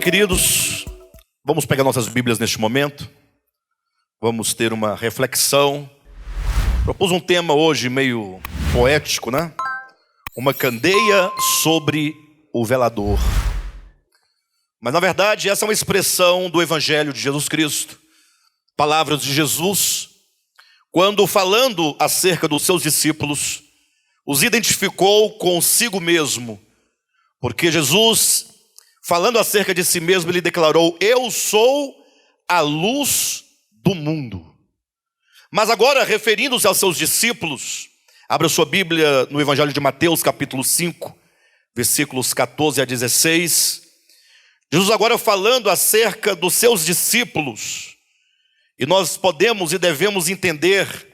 Bem, queridos, vamos pegar nossas Bíblias neste momento. Vamos ter uma reflexão. Propus um tema hoje meio poético, né? Uma candeia sobre o velador. Mas na verdade essa é uma expressão do Evangelho de Jesus Cristo. Palavras de Jesus, quando falando acerca dos seus discípulos, os identificou consigo mesmo. Porque Jesus, falando acerca de si mesmo, ele declarou: eu sou a luz do mundo. Mas agora, referindo-se aos seus discípulos, abra sua Bíblia no Evangelho de Mateus, capítulo 5, versículos 14 a 16. Jesus agora falando acerca dos seus discípulos. E nós podemos e devemos entender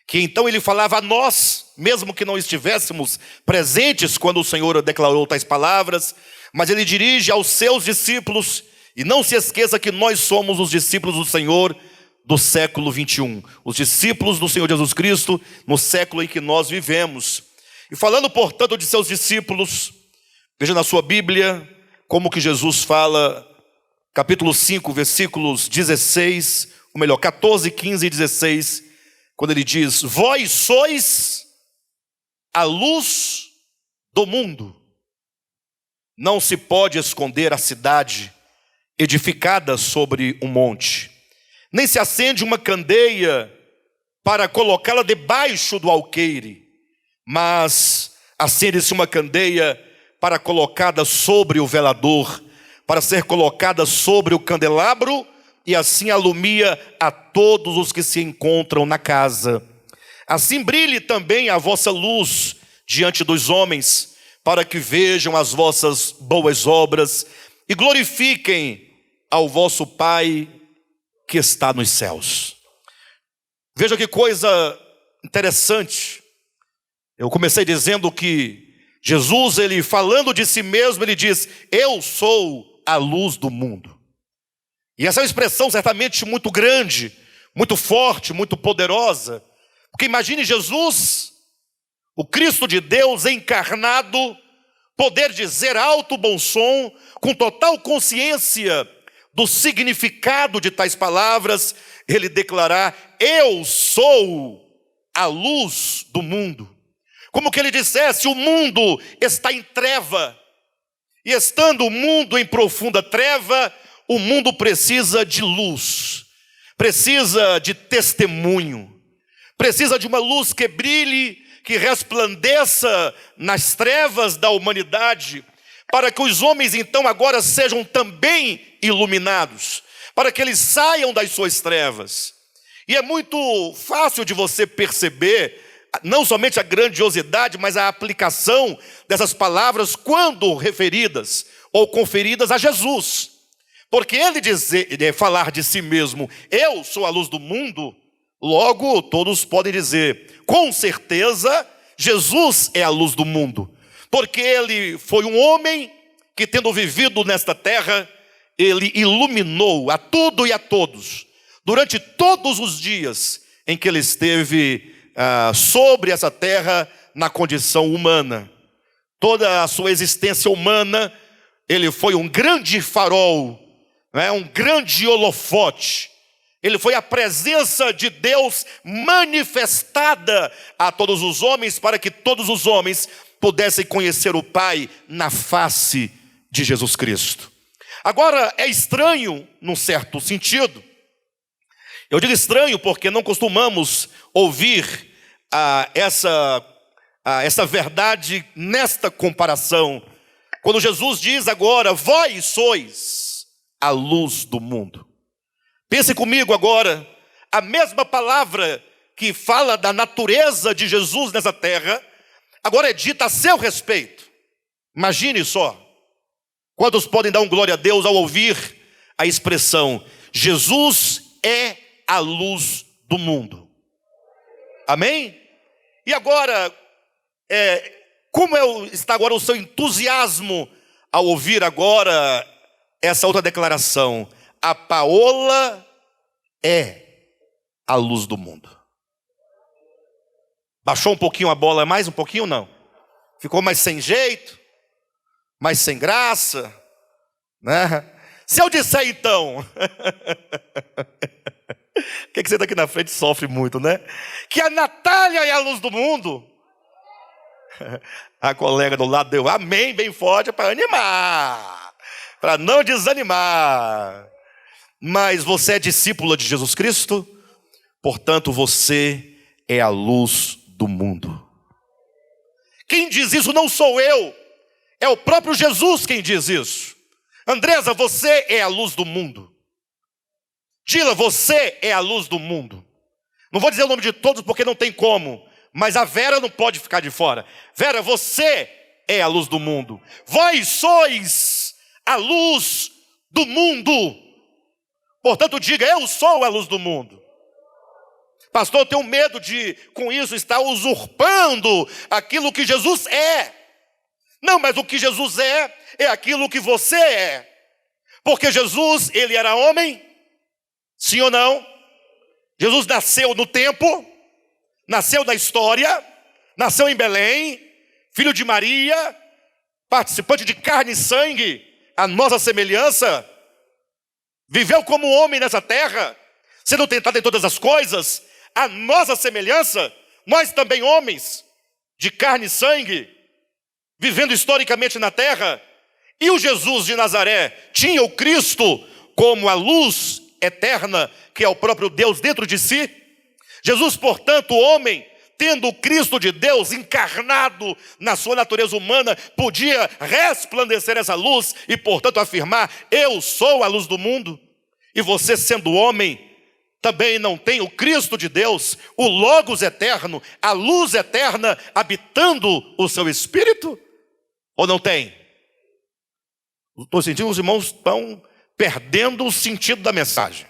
que então ele falava a nós, mesmo que não estivéssemos presentes quando o Senhor declarou tais palavras, mas ele dirige aos seus discípulos. E não se esqueça que nós somos os discípulos do Senhor do século 21, os discípulos do Senhor Jesus Cristo no século em que nós vivemos. E falando, portanto, de seus discípulos, veja na sua Bíblia como que Jesus fala, capítulo 5, versículos 16, ou melhor, 14, 15 e 16, quando ele diz: vós sois a luz do mundo. Não se pode esconder a cidade edificada sobre um monte, nem se acende uma candeia para colocá-la debaixo do alqueire, mas acende-se uma candeia para colocada sobre o velador, para ser colocada sobre o candelabro, e assim alumia a todos os que se encontram na casa. Assim brilhe também a vossa luz diante dos homens, para que vejam as vossas boas obras e glorifiquem ao vosso Pai que está nos céus. Veja que coisa interessante. Eu comecei dizendo que Jesus, ele falando de si mesmo, ele diz: eu sou a luz do mundo. E essa é uma expressão certamente muito grande, muito forte, muito poderosa. Porque imagine Jesus, o Cristo de Deus encarnado, poder dizer alto bom som, com total consciência do significado de tais palavras, ele declarar: eu sou a luz do mundo. Como que ele dissesse: o mundo está em treva, e estando o mundo em profunda treva, o mundo precisa de luz, precisa de testemunho, precisa de uma luz que brilhe, que resplandeça nas trevas da humanidade, para que os homens então agora sejam também iluminados, para que eles saiam das suas trevas. E é muito fácil de você perceber não somente a grandiosidade, mas a aplicação dessas palavras quando referidas ou conferidas a Jesus. Porque ele falar de si mesmo: eu sou a luz do mundo, logo todos podem dizer: com certeza Jesus é a luz do mundo. Porque ele foi um homem que, tendo vivido nesta terra, ele iluminou a tudo e a todos, durante todos os dias em que ele esteve sobre essa terra na condição humana. Toda a sua existência humana, ele foi um grande farol, um grande holofote. Ele foi a presença de Deus manifestada a todos os homens, para que todos os homens pudessem conhecer o Pai na face de Jesus Cristo. Agora, é estranho, num certo sentido. Eu digo estranho porque não costumamos ouvir essa verdade nesta comparação. Quando Jesus diz agora: vós sois a luz do mundo. Pense comigo agora, a mesma palavra que fala da natureza de Jesus nessa terra, agora é dita a seu respeito. Imagine só. Quantos podem dar um glória a Deus ao ouvir a expressão: Jesus é a luz do mundo? Amém? E agora, como está agora o seu entusiasmo ao ouvir agora essa outra declaração: a Paola é a luz do mundo? Baixou um pouquinho a bola, mais um pouquinho não? Ficou mais sem jeito? Mais sem graça? Né? Se eu disser então, o que você daqui na frente sofre muito, né? Que a Natália é a luz do mundo. A colega do lado deu amém bem forte para animar, para não desanimar. Mas você é discípula de Jesus Cristo, portanto você é a luz do mundo. Quem diz isso não sou eu, é o próprio Jesus quem diz isso. Andresa, você é a luz do mundo. Dila, você é a luz do mundo. Não vou dizer o nome de todos porque não tem como, mas a Vera não pode ficar de fora. Vera, você é a luz do mundo. Vós sois a luz do mundo. Portanto, diga, eu sou a luz do mundo. Pastor, eu tenho medo de, com isso, estar usurpando aquilo que Jesus é. Não, mas o que Jesus é aquilo que você é. Porque Jesus, ele era homem? Sim ou não? Jesus nasceu no tempo, nasceu na história, nasceu em Belém, filho de Maria, participante de carne e sangue, a nossa semelhança, viveu como homem nessa terra, sendo tentado em todas as coisas, a nossa semelhança, nós também homens, de carne e sangue, vivendo historicamente na terra. E o Jesus de Nazaré tinha o Cristo como a luz eterna, que é o próprio Deus dentro de si. Jesus, portanto, homem, tendo o Cristo de Deus encarnado na sua natureza humana, podia resplandecer essa luz e, portanto, afirmar, eu sou a luz do mundo. E você, sendo homem, também não tem o Cristo de Deus, o Logos eterno, a luz eterna, habitando o seu espírito? Ou não tem? Estou sentindo que os irmãos estão perdendo o sentido da mensagem.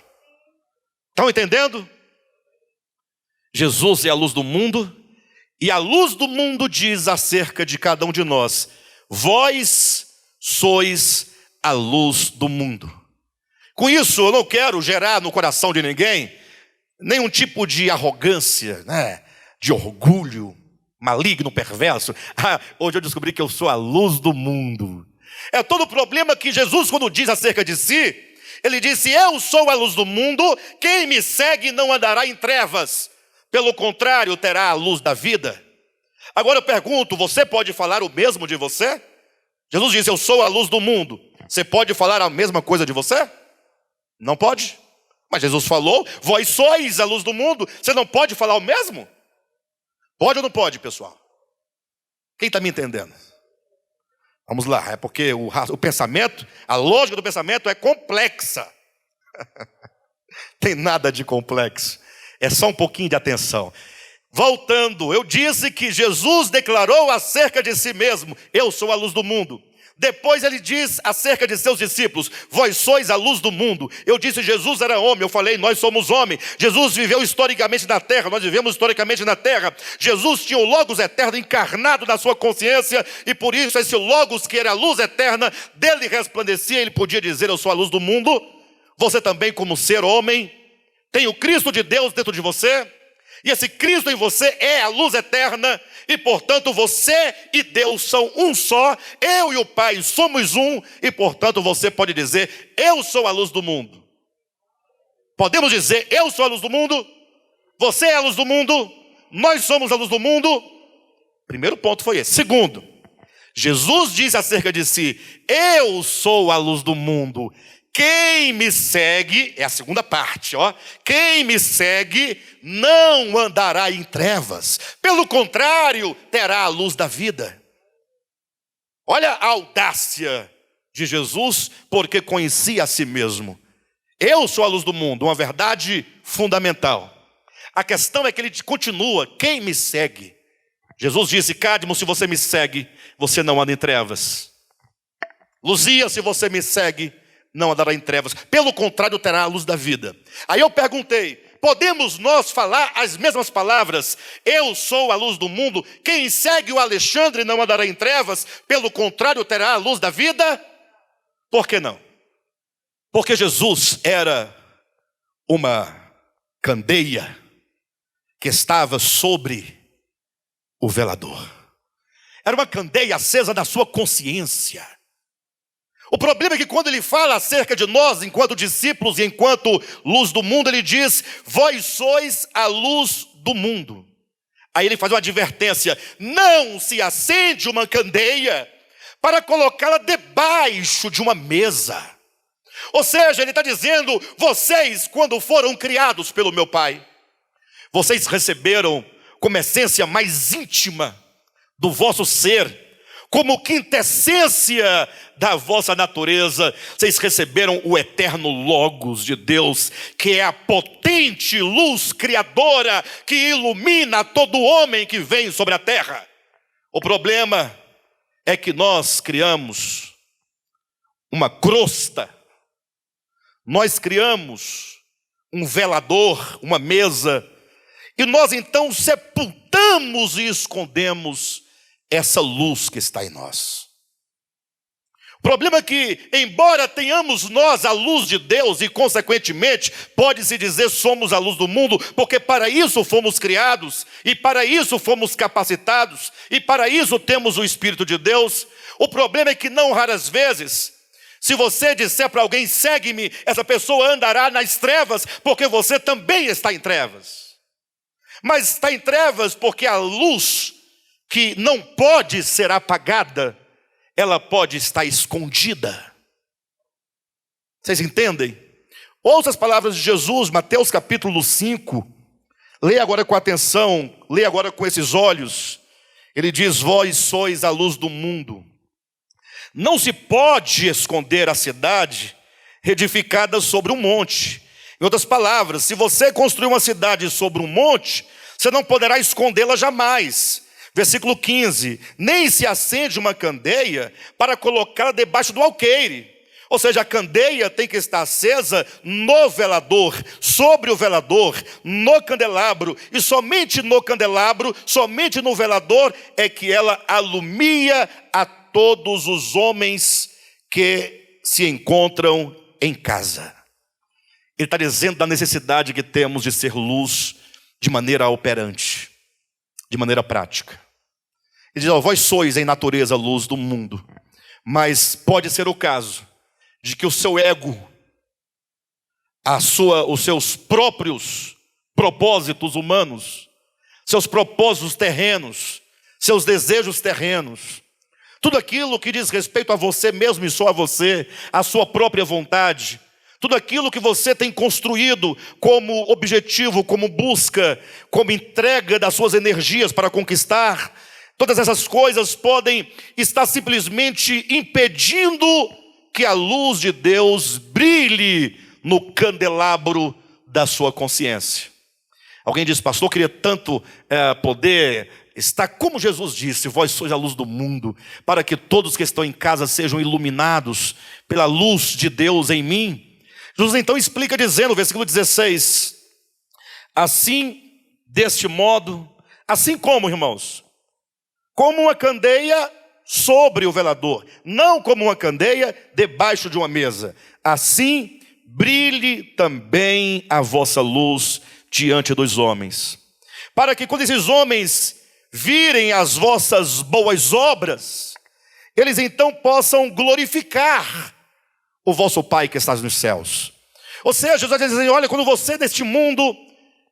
Estão entendendo? Jesus é a luz do mundo, e a luz do mundo diz acerca de cada um de nós, vós sois a luz do mundo. Com isso, eu não quero gerar no coração de ninguém nenhum tipo de arrogância, né? De orgulho maligno, perverso. Hoje eu descobri que eu sou a luz do mundo. É todo o problema que Jesus, quando diz acerca de si, ele disse, eu sou a luz do mundo, quem me segue não andará em trevas, pelo contrário, terá a luz da vida. Agora eu pergunto, você pode falar o mesmo de você? Jesus disse, eu sou a luz do mundo. Você pode falar a mesma coisa de você? Não pode. Mas Jesus falou, vós sois a luz do mundo. Você não pode falar o mesmo? Pode ou não pode, pessoal? Quem está me entendendo? Vamos lá, é porque o pensamento, a lógica do pensamento é complexa. Tem nada de complexo. É só um pouquinho de atenção. Voltando, eu disse que Jesus declarou acerca de si mesmo, eu sou a luz do mundo. Depois ele diz acerca de seus discípulos, vós sois a luz do mundo. Eu disse, Jesus era homem, eu falei, nós somos homem. Jesus viveu historicamente na terra, nós vivemos historicamente na terra. Jesus tinha o Logos eterno encarnado na sua consciência, e por isso esse Logos, que era a luz eterna, dele resplandecia, ele podia dizer, eu sou a luz do mundo. Você também, como ser homem, tem o Cristo de Deus dentro de você, e esse Cristo em você é a luz eterna, e portanto você e Deus são um só, eu e o Pai somos um, e portanto você pode dizer, eu sou a luz do mundo. Podemos dizer, eu sou a luz do mundo, você é a luz do mundo, nós somos a luz do mundo. Primeiro ponto foi esse. Segundo, Jesus diz acerca de si, eu sou a luz do mundo. Quem me segue, é a segunda parte, ó. Quem me segue não andará em trevas. Pelo contrário, terá a luz da vida. Olha a audácia de Jesus, porque conhecia a si mesmo. Eu sou a luz do mundo, uma verdade fundamental. A questão é que ele continua, quem me segue? Jesus disse, Cadmo, se você me segue, você não anda em trevas. Luzia, se você me segue, não andará em trevas, pelo contrário terá a luz da vida. Aí eu perguntei, podemos nós falar as mesmas palavras? Eu sou a luz do mundo, quem segue o Alexandre não andará em trevas, pelo contrário terá a luz da vida? Por que não? Porque Jesus era uma candeia que estava sobre o velador. Era uma candeia acesa na sua consciência. O problema é que quando ele fala acerca de nós, enquanto discípulos e enquanto luz do mundo, ele diz: vós sois a luz do mundo. Aí ele faz uma advertência: não se acende uma candeia para colocá-la debaixo de uma mesa. Ou seja, ele está dizendo: vocês, quando foram criados pelo meu Pai, vocês receberam como essência mais íntima do vosso ser, como quintessência da vossa natureza, vocês receberam o eterno Logos de Deus, que é a potente luz criadora que ilumina todo homem que vem sobre a terra. O problema é que nós criamos uma crosta, nós criamos um velador, uma mesa, e nós então sepultamos e escondemos essa luz que está em nós. O problema é que, embora tenhamos nós a luz de Deus, e consequentemente, pode-se dizer somos a luz do mundo, porque para isso fomos criados, e para isso fomos capacitados, e para isso temos o Espírito de Deus. O problema é que não raras vezes, se você disser para alguém, segue-me, essa pessoa andará nas trevas, porque você também está em trevas. Mas está em trevas porque a luz que não pode ser apagada, ela pode estar escondida. Vocês entendem? Ouça as palavras de Jesus, Mateus capítulo 5. Leia agora com atenção, leia agora com esses olhos. Ele diz: vós sois a luz do mundo. Não se pode esconder a cidade edificada sobre um monte. Em outras palavras, se você construir uma cidade sobre um monte, você não poderá escondê-la jamais. Versículo 15: nem se acende uma candeia para colocá-la debaixo do alqueire. Ou seja, a candeia tem que estar acesa no velador, sobre o velador, no candelabro. E somente no candelabro, somente no velador, é que ela alumia a todos os homens que se encontram em casa. Ele está dizendo da necessidade que temos de ser luz de maneira operante, de maneira prática. Ele diz: vós sois em natureza a luz do mundo, mas pode ser o caso de que o seu ego, os seus próprios propósitos humanos, seus propósitos terrenos, seus desejos terrenos, tudo aquilo que diz respeito a você mesmo e só a você, a sua própria vontade, tudo aquilo que você tem construído como objetivo, como busca, como entrega das suas energias para conquistar, todas essas coisas podem estar simplesmente impedindo que a luz de Deus brilhe no candelabro da sua consciência. Alguém diz: pastor, eu queria tanto poder estar como Jesus disse: vós sois a luz do mundo, para que todos que estão em casa sejam iluminados pela luz de Deus em mim. Jesus então explica dizendo, versículo 16: assim, deste modo, assim como, irmãos, como uma candeia sobre o velador, não como uma candeia debaixo de uma mesa, assim brilhe também a vossa luz diante dos homens, para que quando esses homens virem as vossas boas obras, eles então possam glorificar o vosso Pai que está nos céus. Ou seja, Jesus está dizendo: olha, quando você neste mundo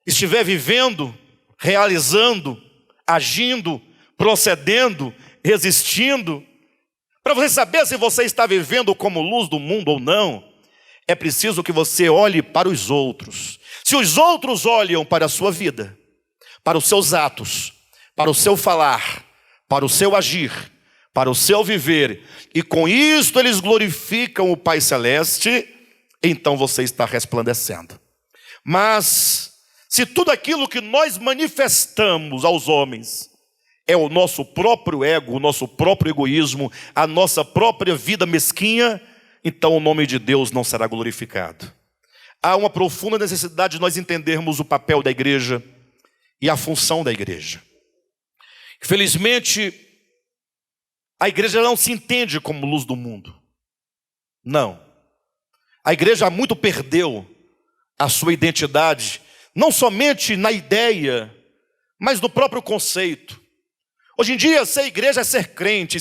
estiver vivendo, realizando, agindo, procedendo, resistindo, para você saber se você está vivendo como luz do mundo ou não, é preciso que você olhe para os outros. Se os outros olham para a sua vida, para os seus atos, para o seu falar, para o seu agir, para o seu viver, e com isto eles glorificam o Pai Celeste, então você está resplandecendo. Mas se tudo aquilo que nós manifestamos aos homens é o nosso próprio ego, o nosso próprio egoísmo, a nossa própria vida mesquinha, então o nome de Deus não será glorificado. Há uma profunda necessidade de nós entendermos o papel da igreja e a função da igreja. Infelizmente, a igreja não se entende como luz do mundo. Não. A igreja muito perdeu a sua identidade, não somente na ideia, mas no próprio conceito. Hoje em dia, ser igreja é ser crente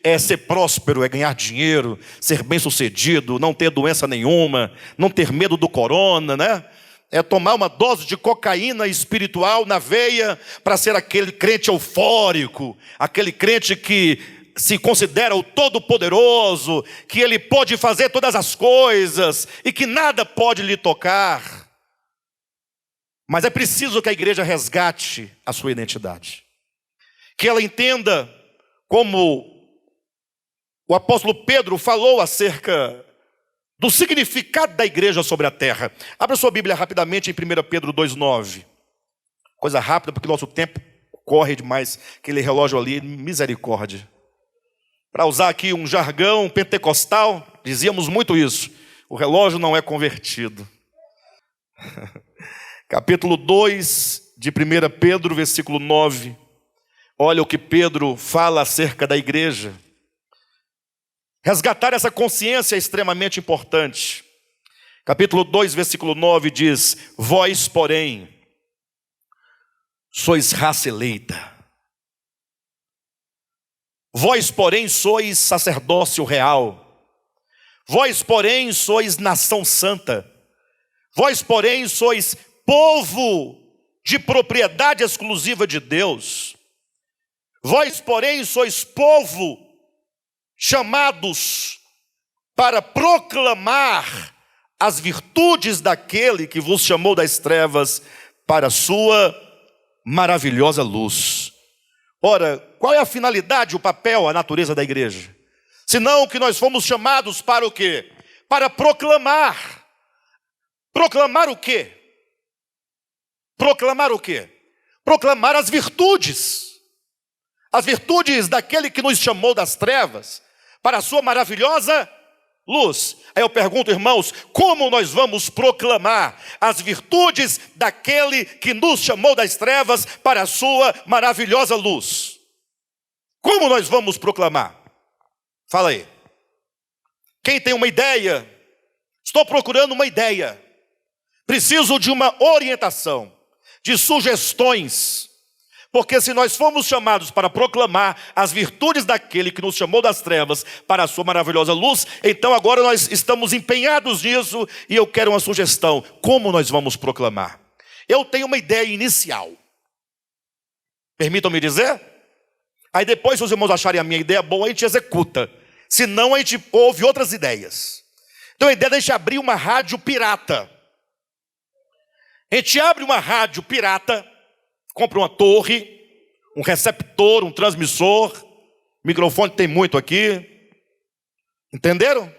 é ser próspero, é ganhar dinheiro, ser bem-sucedido, não ter doença nenhuma, não ter medo do corona, né? É tomar uma dose de cocaína espiritual na veia para ser aquele crente eufórico, aquele crente que se considera o todo-poderoso, que ele pode fazer todas as coisas e que nada pode lhe tocar. Mas é preciso que a igreja resgate a sua identidade. Que ela entenda como o apóstolo Pedro falou acerca do significado da igreja sobre a terra. Abra sua Bíblia rapidamente em 1 Pedro 2,9. Coisa rápida, porque o nosso tempo corre demais. Aquele relógio ali, misericórdia. Para usar aqui um jargão pentecostal, dizíamos muito isso. O relógio não é convertido. Capítulo 2 de 1 Pedro, versículo 9. Olha o que Pedro fala acerca da igreja. Resgatar essa consciência é extremamente importante. Capítulo 2, versículo 9 diz: vós, porém, sois raça eleita. Vós, porém, sois sacerdócio real. Vós, porém, sois nação santa. Vós, porém, sois povo de propriedade exclusiva de Deus. Vós, porém, sois povo chamados para proclamar as virtudes daquele que vos chamou das trevas para a sua maravilhosa luz. Ora, qual é a finalidade, o papel, a natureza da igreja? Senão que nós fomos chamados para o quê? Para proclamar. Proclamar o quê? Proclamar o quê? Proclamar as virtudes. As virtudes daquele que nos chamou das trevas para a sua maravilhosa luz. Aí eu pergunto, irmãos, como nós vamos proclamar as virtudes daquele que nos chamou das trevas para a sua maravilhosa luz? Como nós vamos proclamar? Fala aí. Quem tem uma ideia? Estou procurando uma ideia. Preciso de uma orientação, de sugestões. Porque se nós fomos chamados para proclamar as virtudes daquele que nos chamou das trevas para a sua maravilhosa luz, então agora nós estamos empenhados nisso e eu quero uma sugestão. Como nós vamos proclamar? Eu tenho uma ideia inicial. Permitam-me dizer? Aí depois, se os irmãos acharem a minha ideia boa, a gente executa. Se não, a gente ouve outras ideias. Então a ideia é a gente abrir uma rádio pirata. A gente abre uma rádio pirata, compra uma torre, um receptor, um transmissor, microfone tem muito aqui. Entenderam?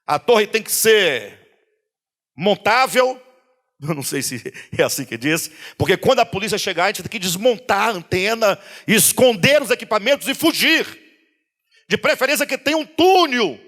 A torre tem que ser montável. Eu não sei se é assim que diz. Porque quando a polícia chegar, a gente tem que desmontar a antena, esconder os equipamentos e fugir. De preferência que tenha um túnel,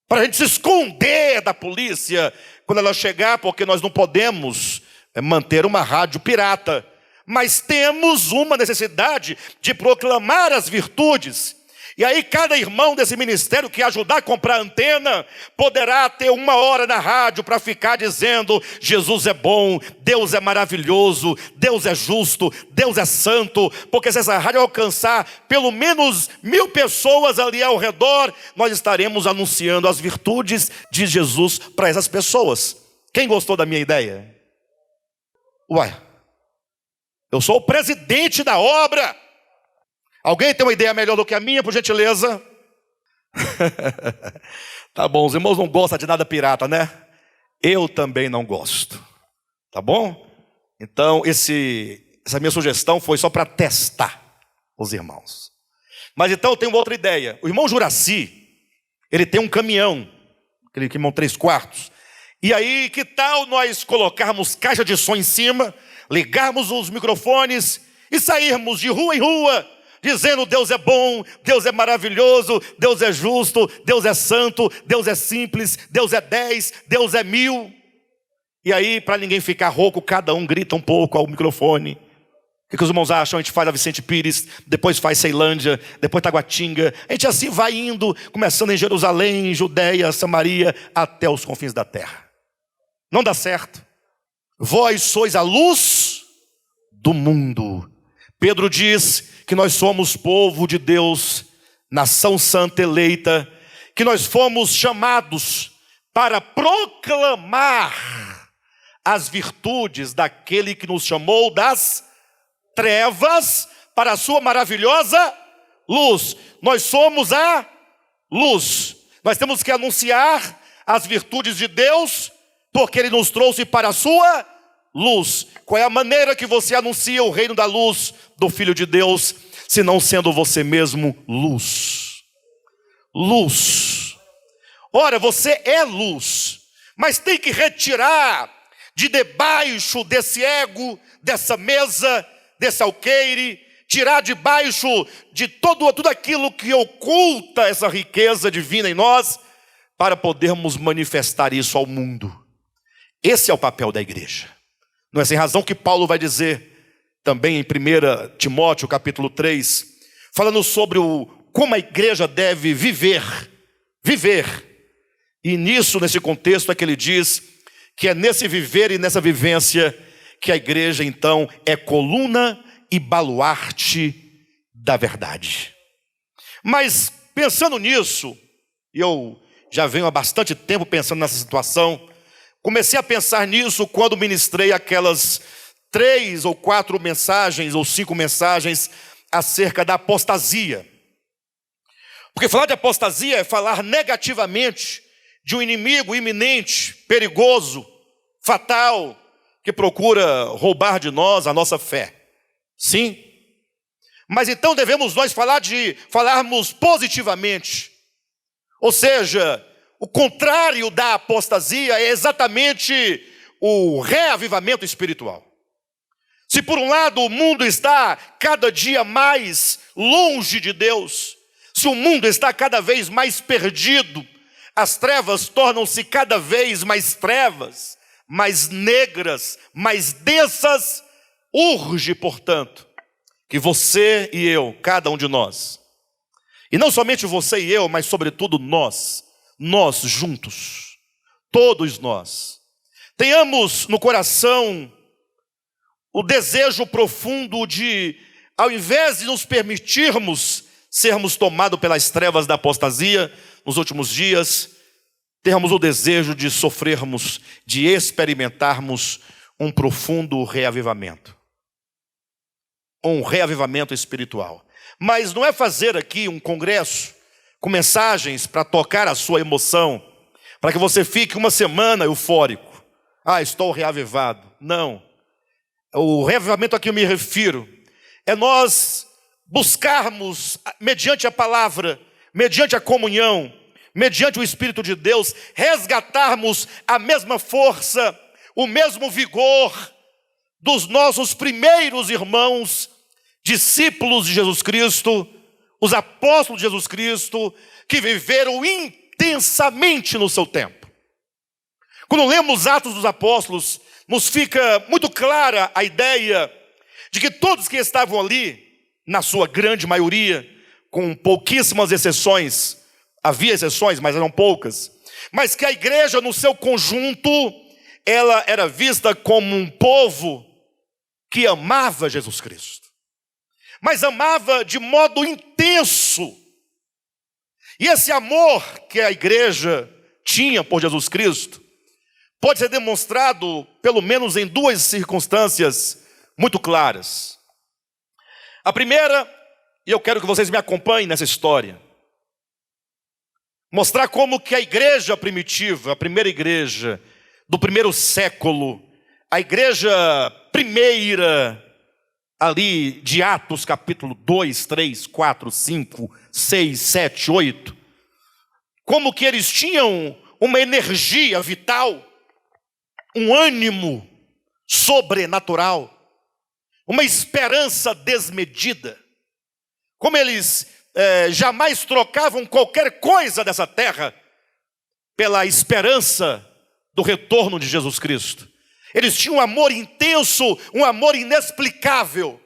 para a gente se esconder da polícia quando ela chegar, porque nós não podemos manter uma rádio pirata. Mas temos uma necessidade de proclamar as virtudes. E aí cada irmão desse ministério que ajudar a comprar antena poderá ter 1 hora na rádio para ficar dizendo: Jesus é bom, Deus é maravilhoso, Deus é justo, Deus é santo. Porque se essa rádio alcançar pelo menos 1000 pessoas ali ao redor, nós estaremos anunciando as virtudes de Jesus para essas pessoas. Quem gostou da minha ideia? Ué, eu sou o presidente da obra. Alguém tem uma ideia melhor do que a minha, por gentileza? Tá bom, os irmãos não gostam de nada pirata, né? Eu também não gosto. Tá bom? Então, essa minha sugestão foi só para testar os irmãos. Mas então eu tenho outra ideia. O irmão Juraci, ele tem um caminhão, aquele caminhão 3/4. E aí, que tal nós colocarmos caixa de som em cima, ligarmos os microfones e sairmos de rua em rua, dizendo: Deus é bom, Deus é maravilhoso, Deus é justo, Deus é santo, Deus é simples, Deus é 10, Deus é 1000. E aí, para ninguém ficar rouco, cada um grita um pouco ao microfone. O que os irmãos acham? A gente faz a Vicente Pires, depois faz Ceilândia, depois Taguatinga. A gente assim vai indo, começando em Jerusalém, Judeia, Samaria, até os confins da terra. Não dá certo. Vós sois a luz do mundo. Pedro diz que nós somos povo de Deus, nação santa eleita, que nós fomos chamados para proclamar as virtudes daquele que nos chamou das trevas para a sua maravilhosa luz. Nós somos a luz. Nós temos que anunciar as virtudes de Deus, porque Ele nos trouxe para a sua luz. Qual é a maneira que você anuncia o reino da luz do Filho de Deus, se não sendo você mesmo luz? Luz. Ora, você é luz, mas tem que retirar de debaixo desse ego, dessa mesa, desse alqueire, tirar debaixo de tudo aquilo que oculta essa riqueza divina em nós, para podermos manifestar isso ao mundo. Esse é o papel da igreja. Não é sem razão que Paulo vai dizer também em 1 Timóteo capítulo 3, falando sobre como a igreja deve viver. E nesse contexto é que ele diz que é nesse viver e nessa vivência que a igreja então é coluna e baluarte da verdade. Mas pensando nisso, eu já venho há bastante tempo pensando nessa situação, comecei a pensar nisso quando ministrei aquelas 3 ou 4 mensagens ou 5 mensagens acerca da apostasia. Porque falar de apostasia é falar negativamente de um inimigo iminente, perigoso, fatal, que procura roubar de nós a nossa fé. Sim. Mas então devemos nós falarmos positivamente. Ou seja, o contrário da apostasia é exatamente o reavivamento espiritual. Se por um lado o mundo está cada dia mais longe de Deus, se o mundo está cada vez mais perdido, as trevas tornam-se cada vez mais trevas, mais negras, mais densas. Urge, portanto, que você e eu, cada um de nós, e não somente você e eu, mas sobretudo nós juntos, todos nós, tenhamos no coração o desejo profundo de, ao invés de nos permitirmos sermos tomados pelas trevas da apostasia nos últimos dias, termos o desejo de sofrermos, de experimentarmos um profundo reavivamento. Um reavivamento espiritual. Mas não é fazer aqui um congresso com mensagens para tocar a sua emoção, para que você fique uma semana eufórico. Estou reavivado. Não. O reavivamento a que eu me refiro é nós buscarmos, mediante a palavra, mediante a comunhão, mediante o Espírito de Deus, resgatarmos a mesma força, o mesmo vigor dos nossos primeiros irmãos, discípulos de Jesus Cristo, os apóstolos de Jesus Cristo, que viveram intensamente no seu tempo. Quando lemos Atos dos Apóstolos, nos fica muito clara a ideia de que todos que estavam ali, na sua grande maioria, com pouquíssimas exceções, havia exceções, mas eram poucas, mas que a igreja no seu conjunto, ela era vista como um povo que amava Jesus Cristo, mas amava de modo intenso. E esse amor que a igreja tinha por Jesus Cristo pode ser demonstrado pelo menos em 2 circunstâncias muito claras. A primeira, e eu quero que vocês me acompanhem nessa história, mostrar como que a igreja primitiva, a primeira igreja do primeiro século, a igreja primeira ali de Atos capítulo 2, 3, 4, 5, 6, 7, 8, como que eles tinham uma energia vital, um ânimo sobrenatural, uma esperança desmedida, como eles jamais trocavam qualquer coisa dessa terra pela esperança do retorno de Jesus Cristo. Eles tinham um amor intenso, um amor inexplicável.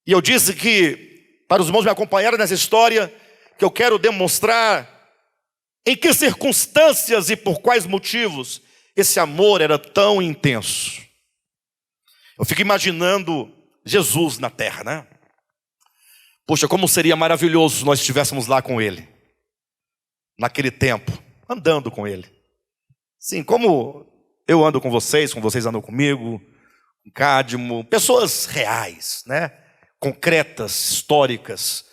E eu disse que, para os irmãos me acompanharem nessa história, que eu quero demonstrar em que circunstâncias e por quais motivos esse amor era tão intenso. Eu fico imaginando Jesus na terra, né? Poxa, como seria maravilhoso se nós estivéssemos lá com Ele, naquele tempo, andando com Ele. Sim, como eu ando com vocês andam comigo, com Cádimo, pessoas reais, né? Concretas, históricas.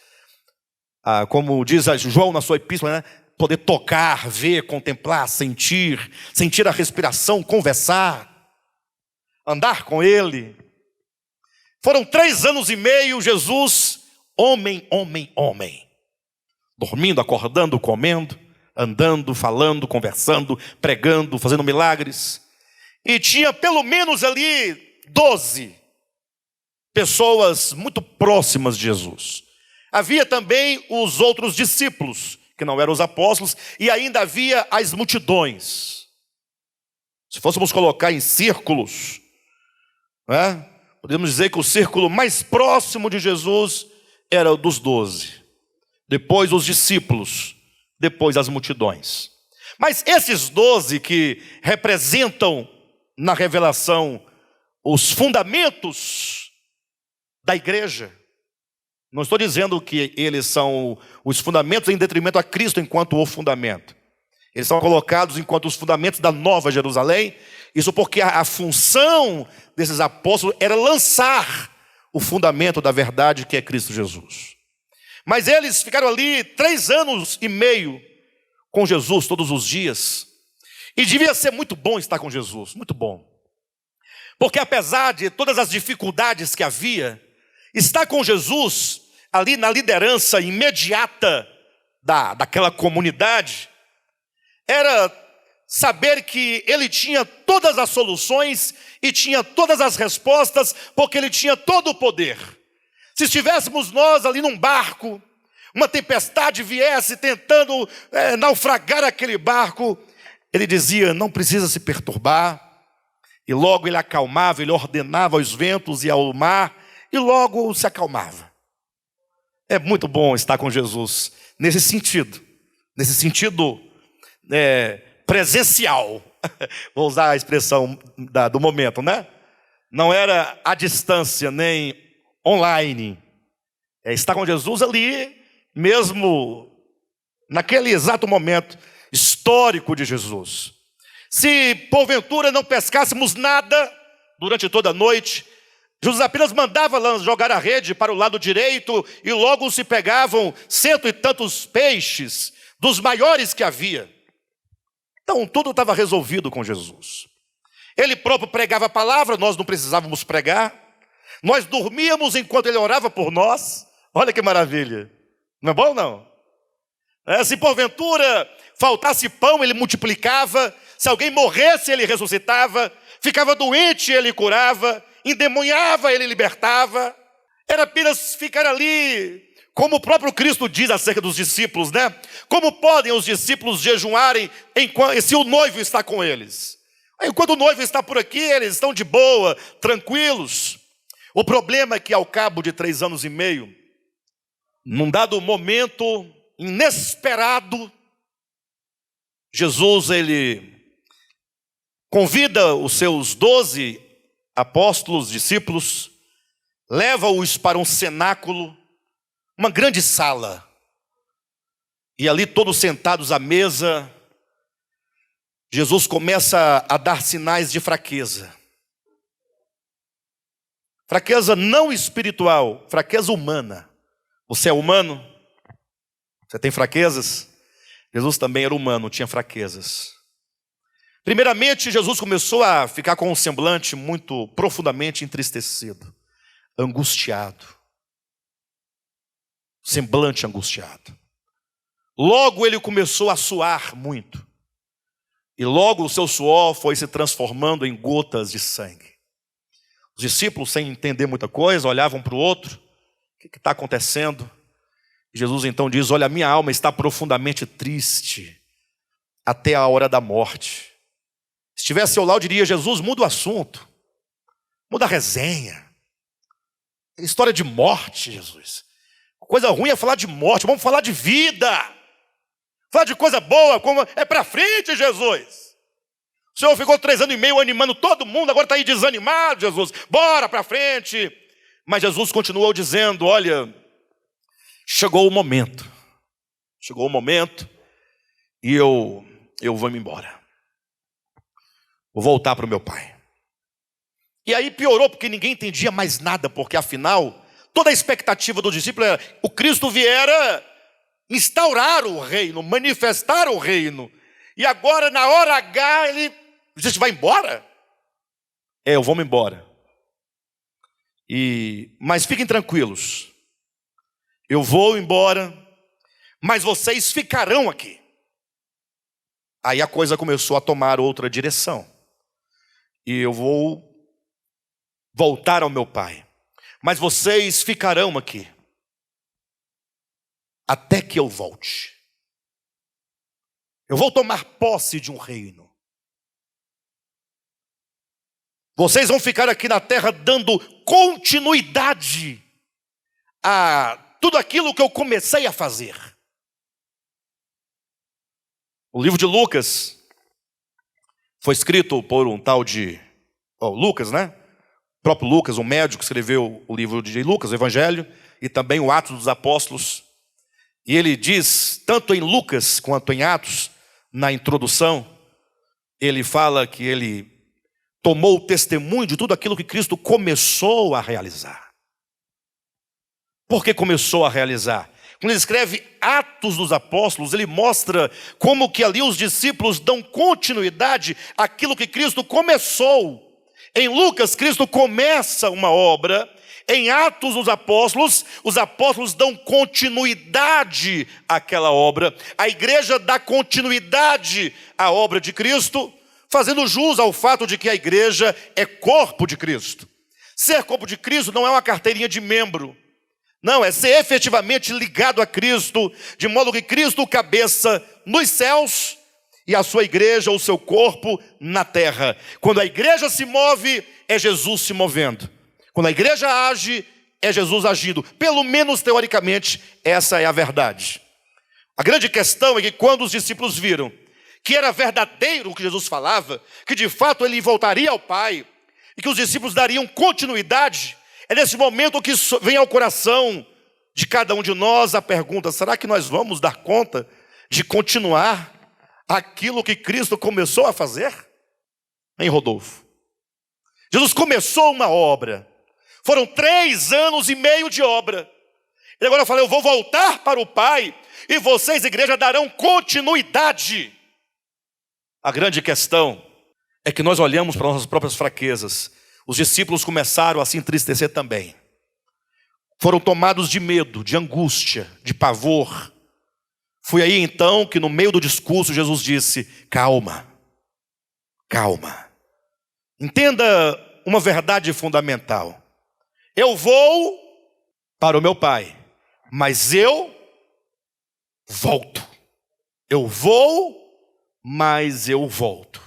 Como diz João na sua epístola, né? Poder tocar, ver, contemplar, sentir a respiração, conversar, andar com Ele. Foram 3 anos e meio, Jesus, homem, dormindo, acordando, comendo, andando, falando, conversando, pregando, fazendo milagres. E tinha pelo menos ali 12 pessoas muito próximas de Jesus. Havia também os outros discípulos, que não eram os apóstolos, e ainda havia as multidões. Se fôssemos colocar em círculos, né, podemos dizer que o círculo mais próximo de Jesus era o dos 12. Depois os discípulos, depois as multidões. Mas esses 12 que representam na revelação os fundamentos da igreja, não estou dizendo que eles são os fundamentos em detrimento a Cristo enquanto o fundamento. Eles são colocados enquanto os fundamentos da Nova Jerusalém. Isso porque a função desses apóstolos era lançar o fundamento da verdade que é Cristo Jesus. Mas eles ficaram ali 3 anos e meio com Jesus todos os dias. E devia ser muito bom estar com Jesus, muito bom. Porque apesar de todas as dificuldades que havia, estar com Jesus ali na liderança imediata daquela comunidade, era saber que ele tinha todas as soluções e tinha todas as respostas, porque ele tinha todo o poder. Se estivéssemos nós ali num barco, uma tempestade viesse tentando naufragar aquele barco, ele dizia, não precisa se perturbar, e logo ele acalmava, ele ordenava aos ventos e ao mar, e logo se acalmava. É muito bom estar com Jesus nesse sentido presencial. Vou usar a expressão do momento, né? Não era à distância, nem online. Estar com Jesus ali, mesmo naquele exato momento histórico de Jesus. Se porventura não pescássemos nada durante toda a noite, Jesus apenas mandava jogar a rede para o lado direito e logo se pegavam 100 e tantos peixes, dos maiores que havia. Então tudo estava resolvido com Jesus. Ele próprio pregava a palavra, nós não precisávamos pregar. Nós dormíamos enquanto ele orava por nós. Olha que maravilha. Não é bom, não? Se porventura faltasse pão, ele multiplicava. Se alguém morresse, ele ressuscitava. Ficava doente, ele curava. Endemoniava, ele libertava. Era apenas ficar ali, como o próprio Cristo diz acerca dos discípulos, né? Como podem os discípulos jejuarem se o noivo está com eles? Enquanto o noivo está por aqui, eles estão de boa, tranquilos. O problema é que ao cabo de 3 anos e meio, num dado momento inesperado, Jesus, ele convida os seus 12 apóstolos, discípulos, leva-os para um cenáculo, uma grande sala, e ali todos sentados à mesa, Jesus começa a dar sinais de fraqueza. Fraqueza não espiritual, fraqueza humana. Você é humano? Você tem fraquezas? Jesus também era humano, tinha fraquezas. Primeiramente, Jesus começou a ficar com um semblante muito profundamente entristecido, angustiado. Semblante angustiado. Logo ele começou a suar muito. E logo o seu suor foi se transformando em gotas de sangue. Os discípulos, sem entender muita coisa, olhavam para o outro. O que está acontecendo? E Jesus então diz, olha, a minha alma está profundamente triste até a hora da morte. Se estivesse eu lá, eu diria, Jesus, muda o assunto. Muda a resenha. História de morte, Jesus. Coisa ruim é falar de morte, vamos falar de vida. Falar de coisa boa, como é para frente, Jesus. O Senhor ficou 3 anos e meio animando todo mundo, agora está aí desanimado, Jesus. Bora para frente. Mas Jesus continuou dizendo, olha, chegou o momento. Chegou o momento e eu vou me embora. Vou voltar para o meu pai. E aí piorou porque ninguém entendia mais nada, porque afinal, toda a expectativa dos discípulos era, o Cristo viera instaurar o reino, manifestar o reino. E agora, na hora H, você vai embora? Eu vou me embora. Mas fiquem tranquilos. Eu vou embora, mas vocês ficarão aqui. Aí a coisa começou a tomar outra direção. E eu vou voltar ao meu pai. Mas vocês ficarão aqui. Até que eu volte. Eu vou tomar posse de um reino. Vocês vão ficar aqui na terra dando continuidade a tudo aquilo que eu comecei a fazer. O livro de Lucas foi escrito por um tal de Lucas, né? O próprio Lucas, um médico, escreveu o livro de Lucas, o Evangelho, e também o Atos dos Apóstolos. E ele diz, tanto em Lucas quanto em Atos, na introdução, ele fala que ele tomou o testemunho de tudo aquilo que Cristo começou a realizar. Por que começou a realizar? Quando ele escreve Atos dos Apóstolos, ele mostra como que ali os discípulos dão continuidade àquilo que Cristo começou. Em Lucas, Cristo começa uma obra. Em Atos dos Apóstolos, os apóstolos dão continuidade àquela obra. A igreja dá continuidade à obra de Cristo, fazendo jus ao fato de que a igreja é corpo de Cristo. Ser corpo de Cristo não é uma carteirinha de membro. Não, é ser efetivamente ligado a Cristo, de modo que Cristo, o cabeça nos céus, e a sua igreja, o seu corpo, na terra. Quando a igreja se move, é Jesus se movendo. Quando a igreja age, é Jesus agindo. Pelo menos teoricamente, essa é a verdade. A grande questão é que quando os discípulos viram que era verdadeiro o que Jesus falava, que de fato ele voltaria ao Pai, e que os discípulos dariam continuidade, é nesse momento que vem ao coração de cada um de nós a pergunta, será que nós vamos dar conta de continuar aquilo que Cristo começou a fazer? Hein, Rodolfo? Jesus começou uma obra. Foram 3 anos e meio de obra. E agora eu falei, eu vou voltar para o Pai, e vocês, igreja, darão continuidade. A grande questão é que nós olhamos para nossas próprias fraquezas. Os discípulos começaram a se entristecer também. Foram tomados de medo, de angústia, de pavor. Foi aí então que no meio do discurso Jesus disse, calma, calma. Entenda uma verdade fundamental. Eu vou para o meu Pai, mas eu volto. Eu vou, mas eu volto.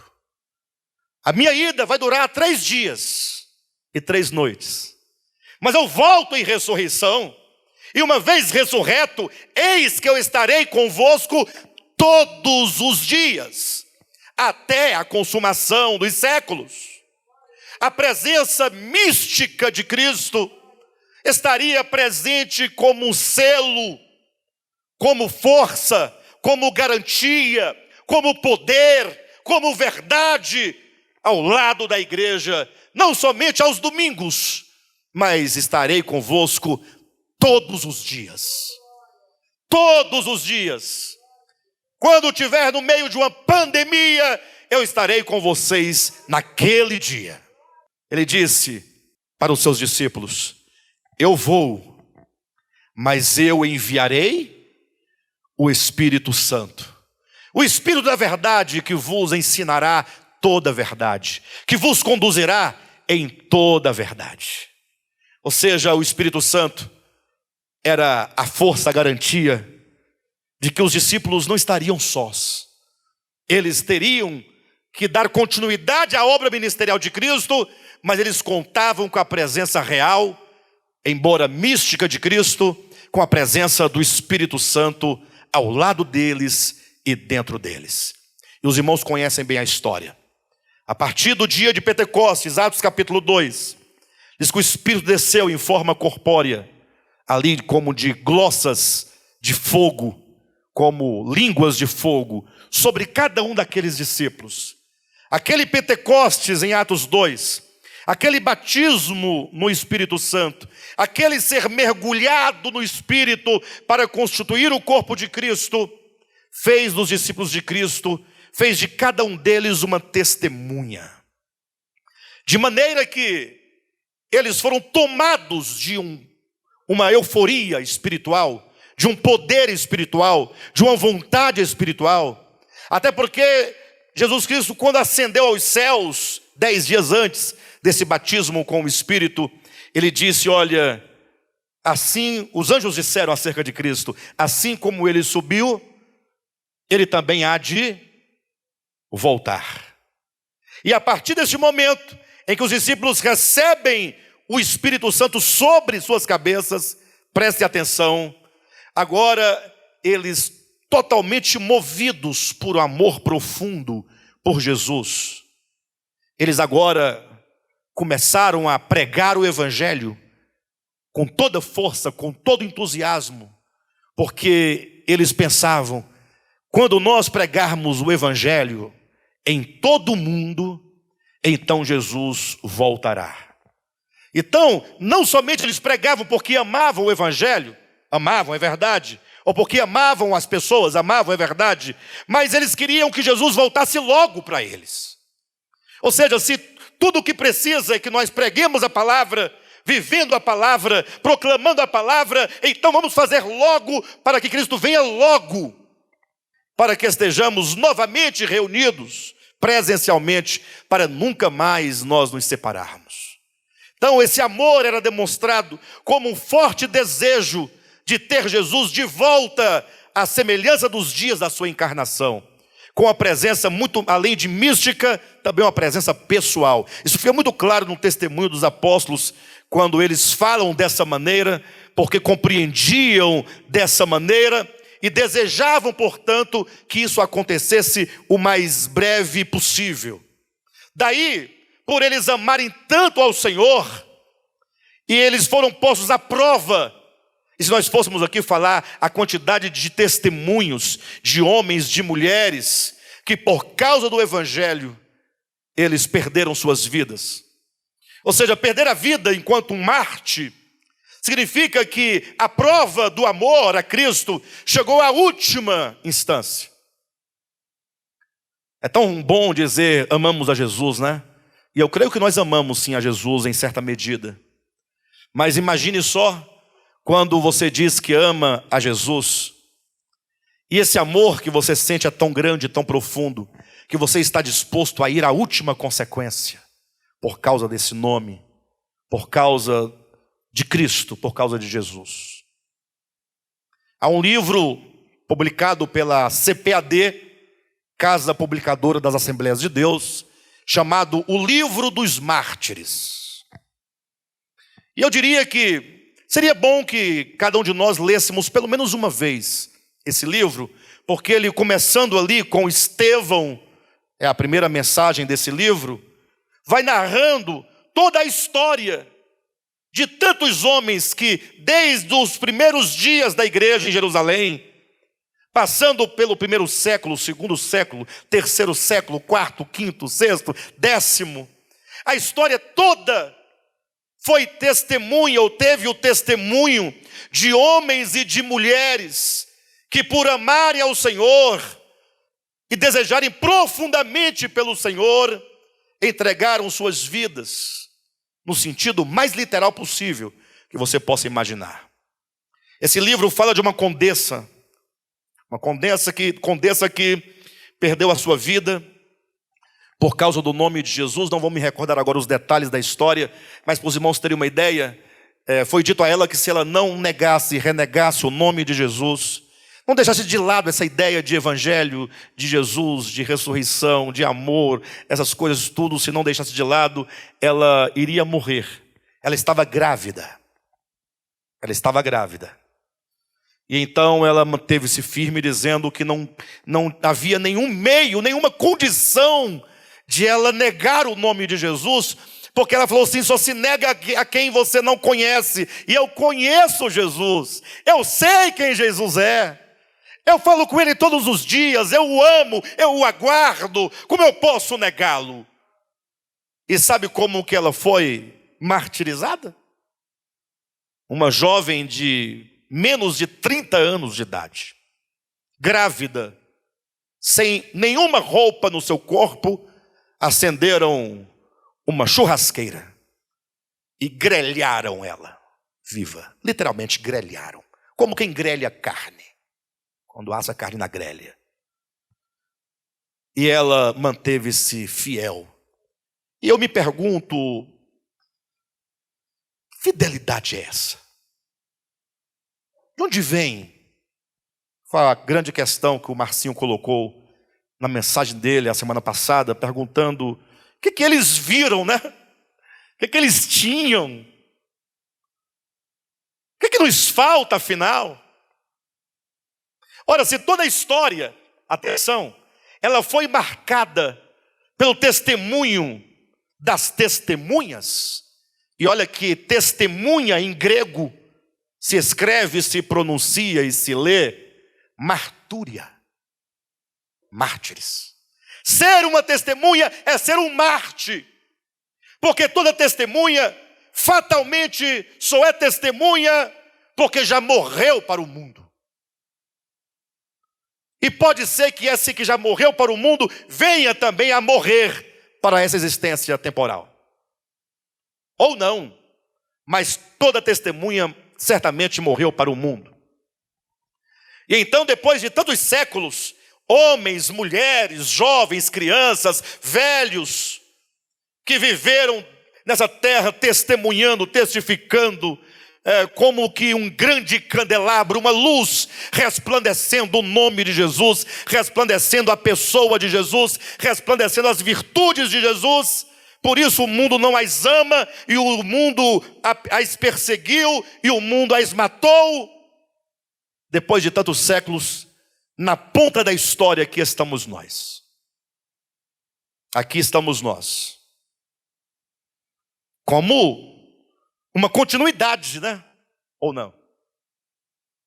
A minha ida vai durar 3 dias e 3 noites. Mas eu volto em ressurreição. E uma vez ressurreto, eis que eu estarei convosco todos os dias, até a consumação dos séculos. A presença mística de Cristo estaria presente como um selo, como força, como garantia, como poder, como verdade, ao lado da igreja, não somente aos domingos, mas estarei convosco todos os dias. Todos os dias. Quando estiver no meio de uma pandemia, eu estarei com vocês naquele dia. Ele disse para os seus discípulos, eu vou, mas eu enviarei o Espírito Santo. O Espírito da verdade que vos ensinará toda a verdade, que vos conduzirá em toda a verdade. Ou seja, o Espírito Santo era a força, a garantia de que os discípulos não estariam sós. Eles teriam que dar continuidade à obra ministerial de Cristo, mas eles contavam com a presença real, embora mística, de Cristo, com a presença do Espírito Santo ao lado deles e dentro deles. E os irmãos conhecem bem a história. A partir do dia de Pentecostes, Atos capítulo 2, diz que o Espírito desceu em forma corpórea, ali como de glossas de fogo, como línguas de fogo, sobre cada um daqueles discípulos. Aquele Pentecostes em Atos 2, aquele batismo no Espírito Santo, aquele ser mergulhado no Espírito para constituir o corpo de Cristo, fez dos discípulos de Cristo, fez de cada um deles uma testemunha. De maneira que eles foram tomados de uma euforia espiritual, de um poder espiritual, de uma vontade espiritual. Até porque Jesus Cristo, quando ascendeu aos céus, 10 dias antes desse batismo com o Espírito, ele disse, olha, assim os anjos disseram acerca de Cristo, assim como ele subiu, ele também há de voltar. E a partir desse momento em que os discípulos recebem o Espírito Santo sobre suas cabeças, preste atenção, agora eles totalmente movidos por amor profundo por Jesus, eles agora começaram a pregar o Evangelho com toda força, com todo entusiasmo, porque eles pensavam, quando nós pregarmos o Evangelho em todo o mundo, então Jesus voltará. Então, não somente eles pregavam porque amavam o Evangelho, amavam, é verdade, ou porque amavam as pessoas, amavam, é verdade, mas eles queriam que Jesus voltasse logo para eles. Ou seja, se tudo o que precisa é que nós preguemos a palavra, vivendo a palavra, proclamando a palavra, então vamos fazer logo para que Cristo venha logo, para que estejamos novamente reunidos presencialmente, para nunca mais nós nos separarmos. Então esse amor era demonstrado como um forte desejo de ter Jesus de volta à semelhança dos dias da sua encarnação, com a presença muito além de mística, também uma presença pessoal. Isso fica muito claro no testemunho dos apóstolos, quando eles falam dessa maneira, porque compreendiam dessa maneira e desejavam, portanto, que isso acontecesse o mais breve possível. Daí, por eles amarem tanto ao Senhor, e eles foram postos à prova. E se nós fôssemos aqui falar a quantidade de testemunhos de homens, de mulheres, que por causa do Evangelho, eles perderam suas vidas. Ou seja, perder a vida enquanto um mártir, significa que a prova do amor a Cristo chegou à última instância. É tão bom dizer amamos a Jesus, né? E eu creio que nós amamos sim a Jesus em certa medida. Mas imagine só quando você diz que ama a Jesus, e esse amor que você sente é tão grande, tão profundo, que você está disposto a ir à última consequência, por causa desse nome, por causa de Cristo, por causa de Jesus. Há um livro publicado pela CPAD, Casa Publicadora das Assembleias de Deus, chamado O Livro dos Mártires. E eu diria que seria bom que cada um de nós lêssemos pelo menos uma vez esse livro, porque ele, começando ali com Estevão, é a primeira mensagem desse livro, vai narrando toda a história de tantos homens que, desde os primeiros dias da igreja em Jerusalém, passando pelo primeiro século, segundo século, terceiro século, quarto, quinto, sexto, 10º, a história toda foi testemunha, ou teve o testemunho de homens e de mulheres que, por amarem ao Senhor e desejarem profundamente pelo Senhor, entregaram suas vidas no sentido mais literal possível que você possa imaginar. Esse livro fala de uma condessa que perdeu a sua vida por causa do nome de Jesus. Não vou me recordar agora os detalhes da história, mas para os irmãos terem uma ideia, foi dito a ela que se ela não negasse, renegasse o nome de Jesus, não deixasse de lado essa ideia de evangelho, de Jesus, de ressurreição, de amor, essas coisas tudo, se não deixasse de lado, ela iria morrer. Ela estava grávida. E então ela manteve-se firme, dizendo que não havia nenhum meio, nenhuma condição de ela negar o nome de Jesus, porque ela falou assim: só se nega a quem você não conhece, e eu conheço Jesus, eu sei quem Jesus é, eu falo com ele todos os dias, eu o amo, eu o aguardo, como eu posso negá-lo? E sabe como que ela foi martirizada? Uma jovem de menos de 30 anos de idade, grávida, sem nenhuma roupa no seu corpo, acenderam uma churrasqueira e grelharam ela viva. Literalmente grelharam, como quem grelha carne, quando assa carne na grelha. E ela manteve-se fiel. E eu me pergunto, que fidelidade é essa? De onde vem? Foi a grande questão que o Marcinho colocou na mensagem dele a semana passada, perguntando o que eles viram, né? O que eles tinham? O que nos falta, afinal? Ora, se toda a história, atenção, ela foi marcada pelo testemunho das testemunhas, e olha que testemunha em grego se escreve, se pronuncia e se lê martúria, mártires. Ser uma testemunha é ser um mártir, porque toda testemunha fatalmente só é testemunha porque já morreu para o mundo. E pode ser que esse que já morreu para o mundo venha também a morrer para essa existência temporal. Ou não, mas toda testemunha certamente morreu para o mundo. E então, depois de tantos séculos, homens, mulheres, jovens, crianças, velhos, que viveram nessa terra testemunhando, testificando, como que um grande candelabro, uma luz, resplandecendo o nome de Jesus, resplandecendo a pessoa de Jesus, resplandecendo as virtudes de Jesus. Por isso o mundo não as ama, e o mundo as perseguiu, e o mundo as matou. Depois de tantos séculos, na ponta da história, aqui estamos nós. Aqui estamos nós. Como uma continuidade, né? Ou não?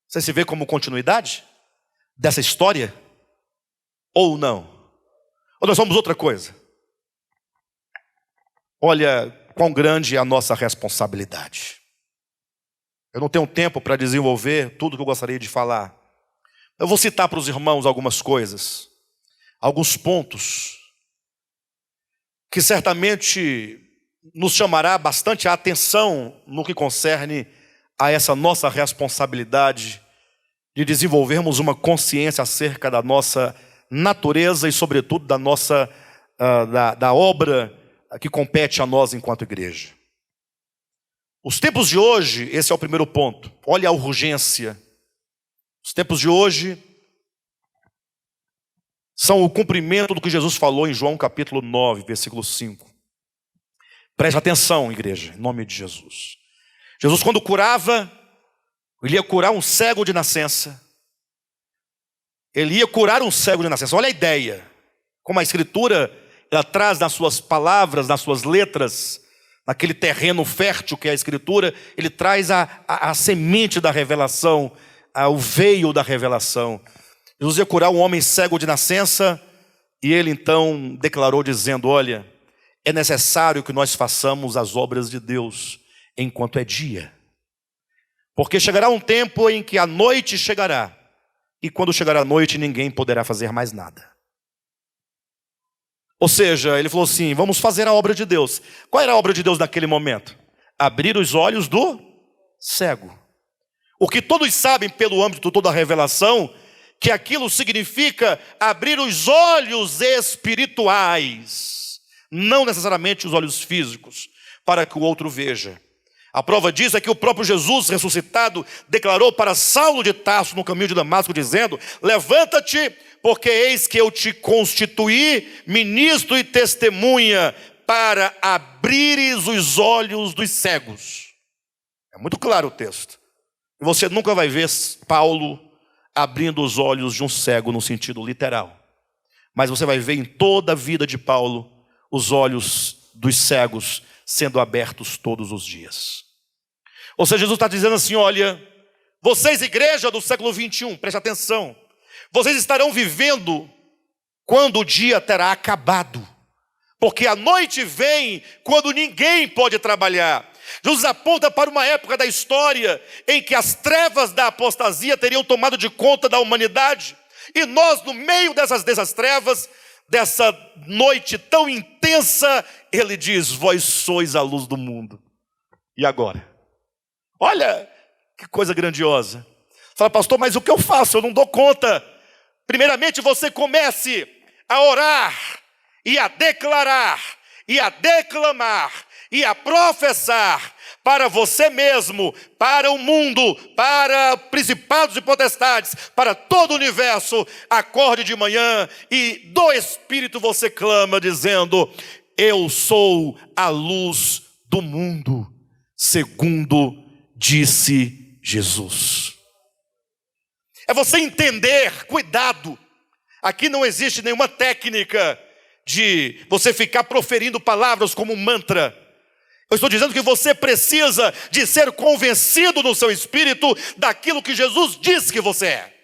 Você se vê como continuidade dessa história? Ou não? Ou nós somos outra coisa? Olha quão grande é a nossa responsabilidade. Eu não tenho tempo para desenvolver tudo que eu gostaria de falar. Eu vou citar para os irmãos algumas coisas, alguns pontos, que certamente nos chamará bastante a atenção no que concerne a essa nossa responsabilidade de desenvolvermos uma consciência acerca da nossa natureza e, sobretudo, da nossa da obra que compete a nós enquanto igreja. Os tempos de hoje, esse é o primeiro ponto. Olha a urgência. Os tempos de hoje são o cumprimento do que Jesus falou em João capítulo 9, versículo 5. Preste atenção, igreja, em nome de Jesus. Jesus, quando curava, ele ia curar um cego de nascença. Ele ia curar um cego de nascença. Olha a ideia. Como a Escritura, ela traz nas suas palavras, nas suas letras, naquele terreno fértil que é a Escritura, ele traz a semente da revelação, o veio da revelação. Jesus ia curar um homem cego de nascença, e ele então declarou dizendo: olha, é necessário que nós façamos as obras de Deus enquanto é dia. Porque chegará um tempo em que a noite chegará, e quando chegar a noite ninguém poderá fazer mais nada. Ou seja, ele falou assim: vamos fazer a obra de Deus. Qual era a obra de Deus naquele momento? Abrir os olhos do cego. O que todos sabem pelo âmbito toda a revelação, que aquilo significa abrir os olhos espirituais, não necessariamente os olhos físicos, para que o outro veja. A prova disso é que o próprio Jesus ressuscitado declarou para Saulo de Tarso no caminho de Damasco, dizendo: levanta-te, porque eis que eu te constituí ministro e testemunha para abrires os olhos dos cegos. É muito claro o texto. Você nunca vai ver Paulo abrindo os olhos de um cego no sentido literal, mas você vai ver em toda a vida de Paulo os olhos dos cegos sendo abertos todos os dias. Ou seja, Jesus está dizendo assim, olha, vocês, igreja do século 21, preste atenção, vocês estarão vivendo quando o dia terá acabado, porque a noite vem quando ninguém pode trabalhar. Jesus aponta para uma época da história em que as trevas da apostasia teriam tomado de conta da humanidade, e nós, no meio dessas trevas, dessa noite tão intensa, ele diz, vós sois a luz do mundo. E agora? Olha que coisa grandiosa. Fala, pastor, mas o que eu faço? Eu não dou conta. Primeiramente, você comece a orar, e a declarar, e a declamar, e a professar para você mesmo, para o mundo, para principados e potestades, para todo o universo. Acorde de manhã e do Espírito você clama dizendo, eu sou a luz do mundo, segundo disse Jesus. É você entender, cuidado, aqui não existe nenhuma técnica de você ficar proferindo palavras como um mantra. Eu estou dizendo que você precisa de ser convencido no seu espírito daquilo que Jesus diz que você é.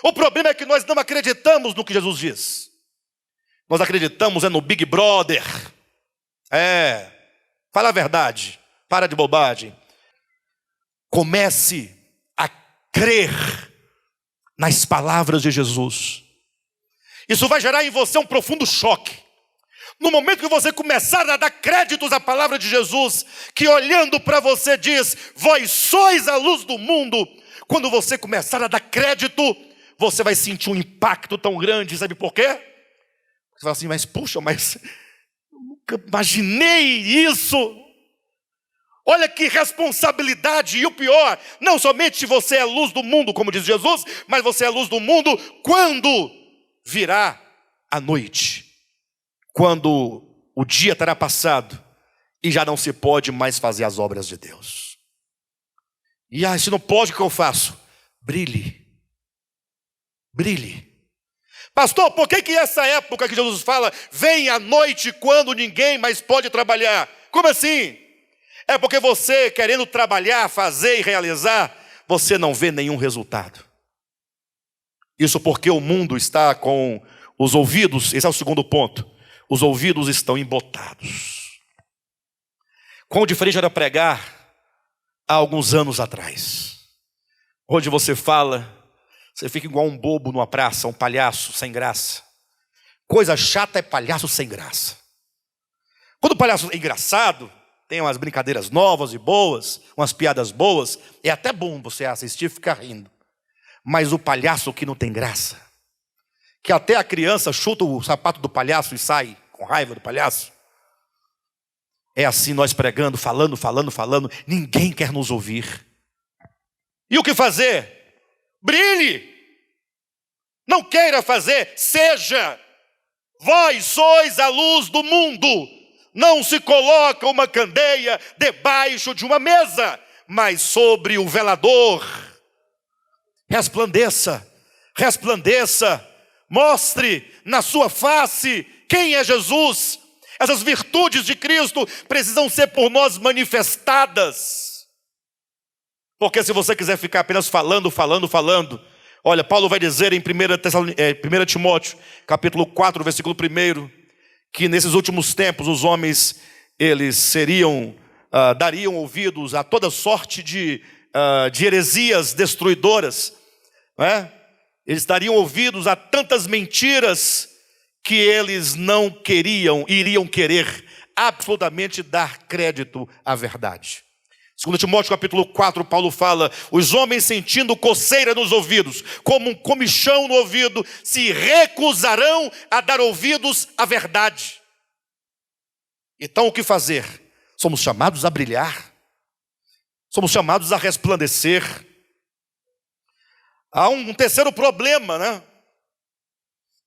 O problema é que nós não acreditamos no que Jesus diz. Nós acreditamos no Big Brother. Fala a verdade, para de bobagem. Comece a crer nas palavras de Jesus. Isso vai gerar em você um profundo choque. No momento que você começar a dar créditos à palavra de Jesus, que olhando para você diz, vós sois a luz do mundo. Quando você começar a dar crédito, você vai sentir um impacto tão grande. Sabe por quê? Você fala assim, mas puxa, mas eu nunca imaginei isso. Olha que responsabilidade, e o pior, não somente você é a luz do mundo, como diz Jesus, mas você é a luz do mundo quando virá a noite, quando o dia terá passado e já não se pode mais fazer as obras de Deus. E se não pode, o que eu faço? Brilhe. Brilhe. Pastor, por que essa época que Jesus fala, vem a noite quando ninguém mais pode trabalhar? Como assim? É porque você querendo trabalhar, fazer e realizar, você não vê nenhum resultado. Isso porque o mundo está com os ouvidos, esse é o segundo ponto, os ouvidos estão embotados. Quão diferente era pregar há alguns anos atrás. Onde você fala, você fica igual um bobo numa praça, um palhaço sem graça. Coisa chata é palhaço sem graça. Quando o palhaço é engraçado, tem umas brincadeiras novas e boas, umas piadas boas, é até bom você assistir e ficar rindo. Mas o palhaço que não tem graça, que até a criança chuta o sapato do palhaço e sai com raiva do palhaço. É assim nós pregando, falando, ninguém quer nos ouvir. E o que fazer? Brilhe! Não queira fazer, seja! Vós sois a luz do mundo. Não se coloca uma candeia debaixo de uma mesa, mas sobre o velador. Resplandeça, resplandeça, mostre na sua face quem é Jesus. Essas virtudes de Cristo precisam ser por nós manifestadas. Porque se você quiser ficar apenas falando, olha, Paulo vai dizer em 1 Timóteo, capítulo 4, versículo 1, que nesses últimos tempos os homens, eles dariam ouvidos a toda sorte de heresias destruidoras, não é? Eles dariam ouvidos a tantas mentiras que eles não iriam querer absolutamente dar crédito à verdade. 2 Timóteo capítulo 4, Paulo fala, os homens sentindo coceira nos ouvidos, como um comichão no ouvido, se recusarão a dar ouvidos à verdade. Então o que fazer? Somos chamados a brilhar, somos chamados a resplandecer. Há um terceiro problema, né?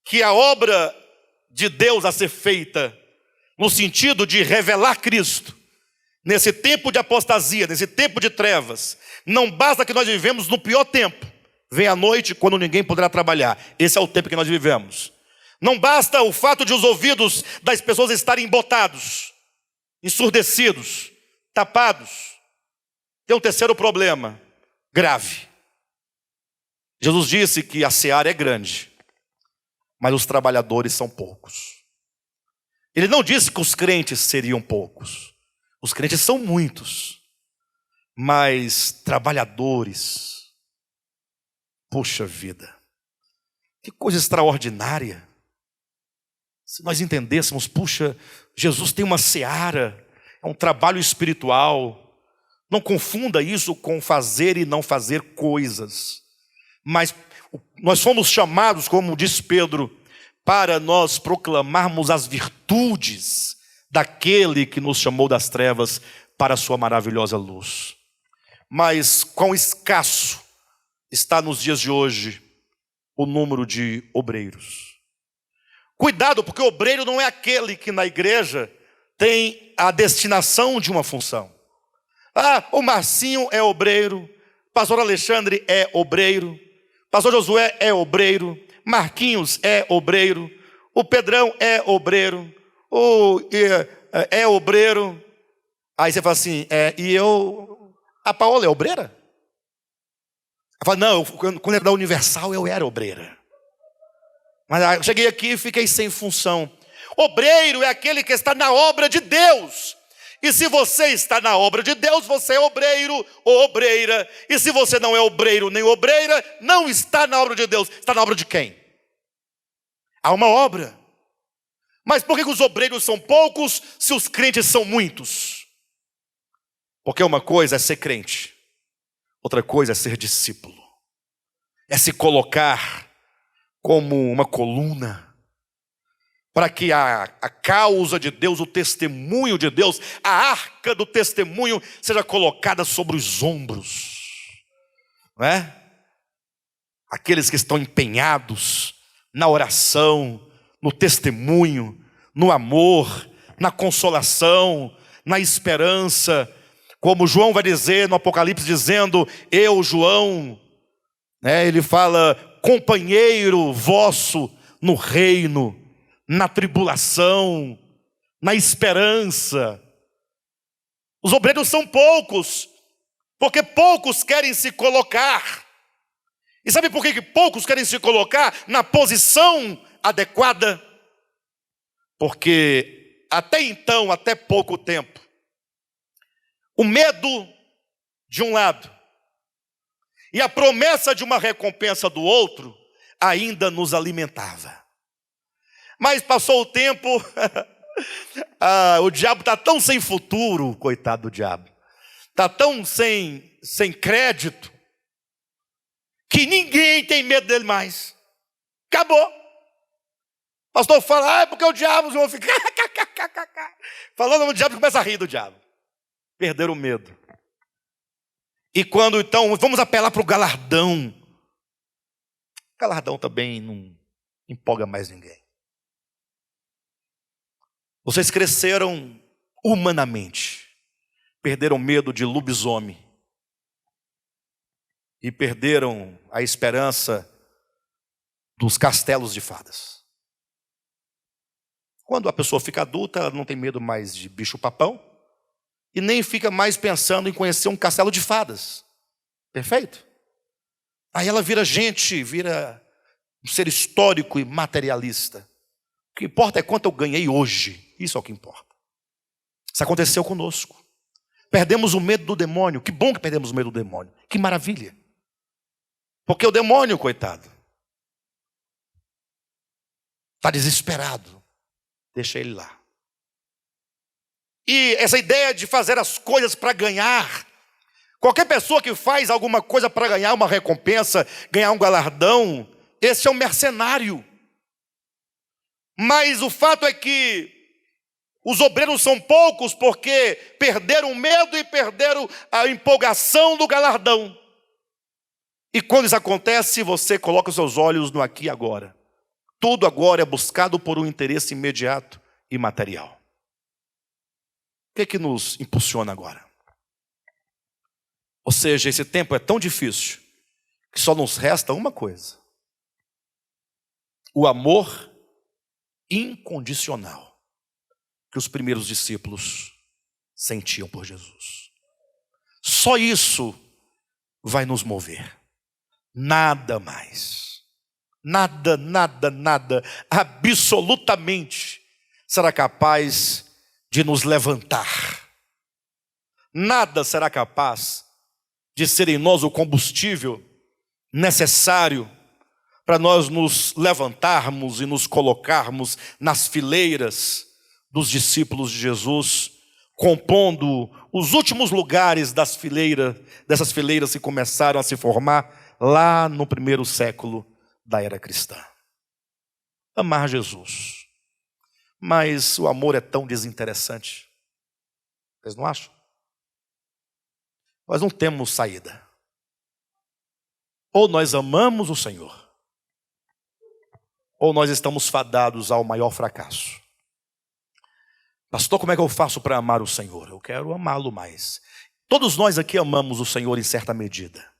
Que a obra de Deus a ser feita, no sentido de revelar Cristo, nesse tempo de apostasia, nesse tempo de trevas, não basta que nós vivemos no pior tempo, vem a noite quando ninguém poderá trabalhar, esse é o tempo que nós vivemos, Não basta o fato de os ouvidos das pessoas estarem embotados, ensurdecidos, tapados. Tem um terceiro problema, grave. Jesus disse que a seara é grande, mas os trabalhadores são poucos. Ele não disse que os crentes seriam poucos. Os crentes são muitos, mas trabalhadores, puxa vida, que coisa extraordinária. Se nós entendêssemos, puxa, Jesus tem uma seara, é um trabalho espiritual. Não confunda isso com fazer e não fazer coisas. Mas nós fomos chamados, como diz Pedro, para nós proclamarmos as virtudes daquele que nos chamou das trevas para a sua maravilhosa luz. Mas quão escasso está nos dias de hoje o número de obreiros. Cuidado, porque obreiro não é aquele que na igreja tem a destinação de uma função. O Marcinho é obreiro, pastor Alexandre é obreiro, pastor Josué é obreiro, Marquinhos é obreiro, o Pedrão é obreiro, é obreiro. Aí você fala assim, a Paola é obreira? Ela fala, não, quando era da Universal eu era obreira. Mas eu cheguei aqui e fiquei sem função. Obreiro é aquele que está na obra de Deus. E se você está na obra de Deus, você é obreiro ou obreira. E se você não é obreiro nem obreira, não está na obra de Deus. Está na obra de quem? Há uma obra. Mas por que os obreiros são poucos se os crentes são muitos? Porque uma coisa é ser crente, outra coisa é ser discípulo. É se colocar como uma coluna, para que a causa de Deus, o testemunho de Deus, a arca do testemunho seja colocada sobre os ombros, não é? Aqueles que estão empenhados na oração, no testemunho, no amor, na consolação, na esperança, como João vai dizer no Apocalipse, dizendo, eu, João, ele fala, companheiro vosso no reino, na tribulação, na esperança. Os obreiros são poucos, porque poucos querem se colocar. E sabe por que poucos querem se colocar na posição adequada? Porque até então, até pouco tempo, o medo de um lado e a promessa de uma recompensa do outro ainda nos alimentava. Mas passou o tempo, o diabo está tão sem futuro, coitado do diabo, está tão sem crédito, que ninguém tem medo dele mais. Acabou. O pastor fala, é porque o diabo, os irmãos ficam falando no diabo, começa a rir do diabo. Perderam o medo. E quando então, vamos apelar para o galardão. O galardão também não empolga mais ninguém. Vocês cresceram humanamente, perderam medo de lobisomem e perderam a esperança dos castelos de fadas. Quando a pessoa fica adulta, ela não tem medo mais de bicho-papão e nem fica mais pensando em conhecer um castelo de fadas. Perfeito? Aí ela vira gente, vira um ser histórico e materialista. O que importa é quanto eu ganhei hoje. Isso é o que importa. Isso aconteceu conosco. Perdemos o medo do demônio. Que bom que perdemos o medo do demônio. Que maravilha. Porque o demônio, coitado, está desesperado. Deixa ele lá. E essa ideia de fazer as coisas para ganhar. Qualquer pessoa que faz alguma coisa para ganhar uma recompensa, ganhar um galardão, esse é um mercenário. Mas o fato é que os obreiros são poucos porque perderam o medo e perderam a empolgação do galardão. E quando isso acontece, você coloca os seus olhos no aqui e agora. Tudo agora é buscado por um interesse imediato e material. O que nos impulsiona agora? Ou seja, esse tempo é tão difícil que só nos resta uma coisa: o amor incondicional que os primeiros discípulos sentiam por Jesus. Só isso vai nos mover. Nada mais. Nada, absolutamente será capaz de nos levantar. Nada será capaz de ser em nós o combustível necessário para nós nos levantarmos e nos colocarmos nas fileiras dos discípulos de Jesus, compondo os últimos lugares dessas fileiras que começaram a se formar lá no primeiro século da era cristã. Amar Jesus. Mas o amor é tão desinteressante. Vocês não acham? Nós não temos saída. Ou nós amamos o Senhor, ou nós estamos fadados ao maior fracasso. Pastor, como é que eu faço para amar o Senhor? Eu quero amá-lo mais. Todos nós aqui amamos o Senhor em certa medida.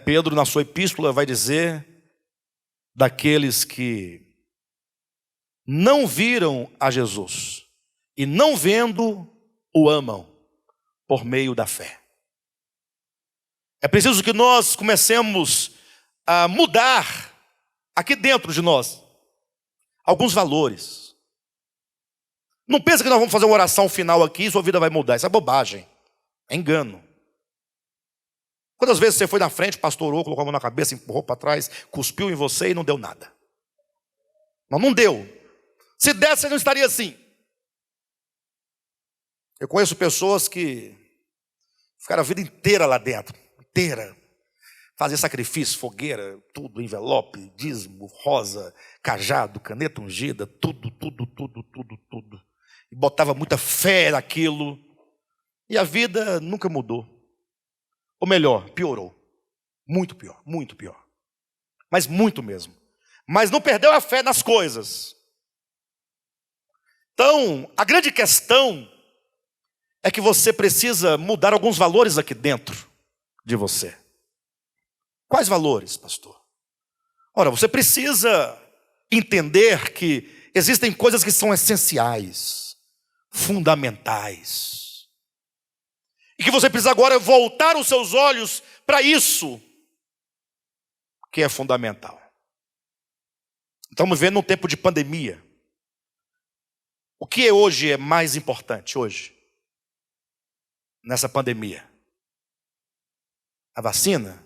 Pedro, na sua epístola, vai dizer daqueles que não viram a Jesus e não vendo o amam por meio da fé. É preciso que nós comecemos a mudar aqui dentro de nós alguns valores. Não pensa que nós vamos fazer uma oração final aqui e sua vida vai mudar. Isso é bobagem, é engano. Quantas vezes você foi na frente, pastorou, colocou a mão na cabeça, empurrou para trás, cuspiu em você e não deu nada? Não deu. Se desse, você não estaria assim. Eu conheço pessoas que ficaram a vida inteira lá dentro, inteira. Fazer sacrifício, fogueira, tudo, envelope, dízimo, rosa, cajado, caneta ungida, tudo. E botava muita fé naquilo. E a vida nunca mudou. Ou melhor, piorou. Muito pior. Mas muito mesmo. Mas não perdeu a fé nas coisas. Então, a grande questão é que você precisa mudar alguns valores aqui dentro de você. Quais valores, pastor? Ora, você precisa entender que existem coisas que são essenciais, fundamentais. E que você precisa agora voltar os seus olhos para isso que é fundamental. Estamos vivendo um tempo de pandemia. O que hoje é mais importante hoje? Nessa pandemia? A vacina?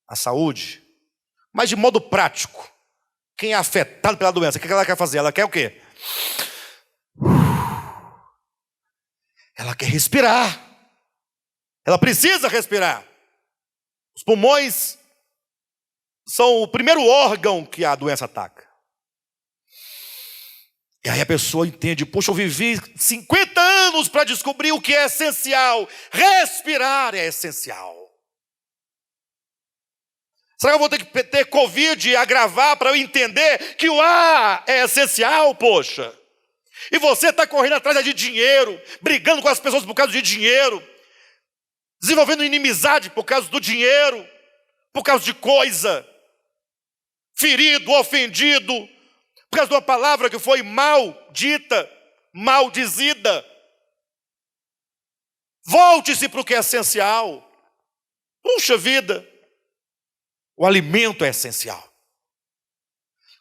A saúde? Mas de modo prático, quem é afetado pela doença, o que ela quer fazer? Ela quer o quê? Ela quer respirar. Ela precisa respirar. Os pulmões são o primeiro órgão que a doença ataca. E aí a pessoa entende, poxa, eu vivi 50 anos para descobrir o que é essencial. Respirar é essencial. Será que eu vou ter que ter Covid e agravar para eu entender que o ar é essencial, poxa? E você está correndo atrás de dinheiro, brigando com as pessoas por causa de dinheiro, desenvolvendo inimizade por causa do dinheiro, por causa de coisa, ferido, ofendido, por causa de uma palavra que foi mal dita, mal dizida. Volte-se para o que é essencial. Puxa vida, o alimento é essencial.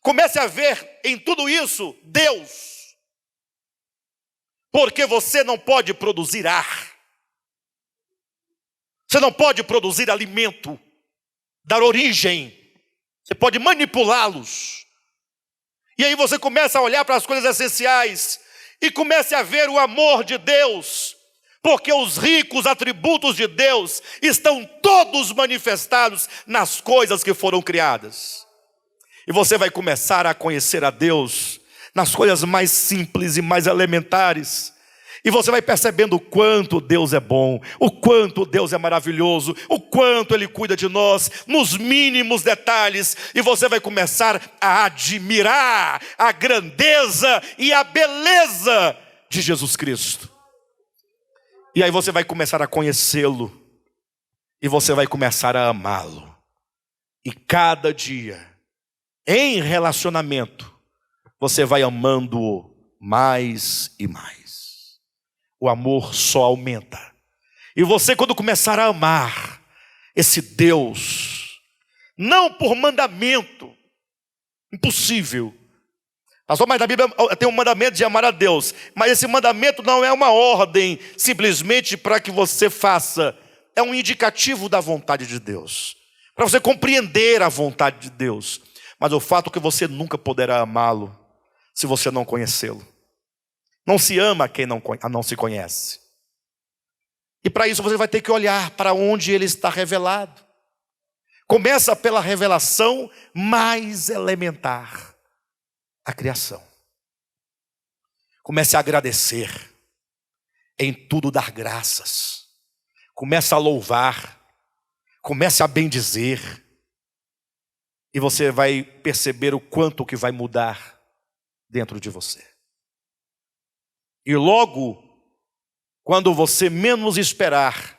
Comece a ver em tudo isso Deus. Porque você não pode produzir ar. Você não pode produzir alimento, dar origem. Você pode manipulá-los. E aí você começa a olhar para as coisas essenciais e comece a ver o amor de Deus. Porque os ricos atributos de Deus estão todos manifestados nas coisas que foram criadas. E você vai começar a conhecer a Deus nas coisas mais simples e mais elementares. E você vai percebendo o quanto Deus é bom, o quanto Deus é maravilhoso, o quanto Ele cuida de nós, nos mínimos detalhes. E você vai começar a admirar a grandeza e a beleza de Jesus Cristo. E aí você vai começar a conhecê-lo. E você vai começar a amá-lo. E cada dia, em relacionamento, você vai amando mais e mais. O amor só aumenta. E você, quando começar a amar esse Deus, não por mandamento, impossível. Pastor, mas na Bíblia tem um mandamento de amar a Deus, mas esse mandamento não é uma ordem simplesmente para que você faça, é um indicativo da vontade de Deus, para você compreender a vontade de Deus. Mas o fato é que você nunca poderá amá-lo se você não conhecê-lo. Não se ama quem não se conhece. E para isso você vai ter que olhar para onde ele está revelado. Começa pela revelação mais elementar, a criação. Comece a agradecer, em tudo dar graças. Comece a louvar, comece a bendizer. E você vai perceber o quanto que vai mudar dentro de você. E logo, quando você menos esperar,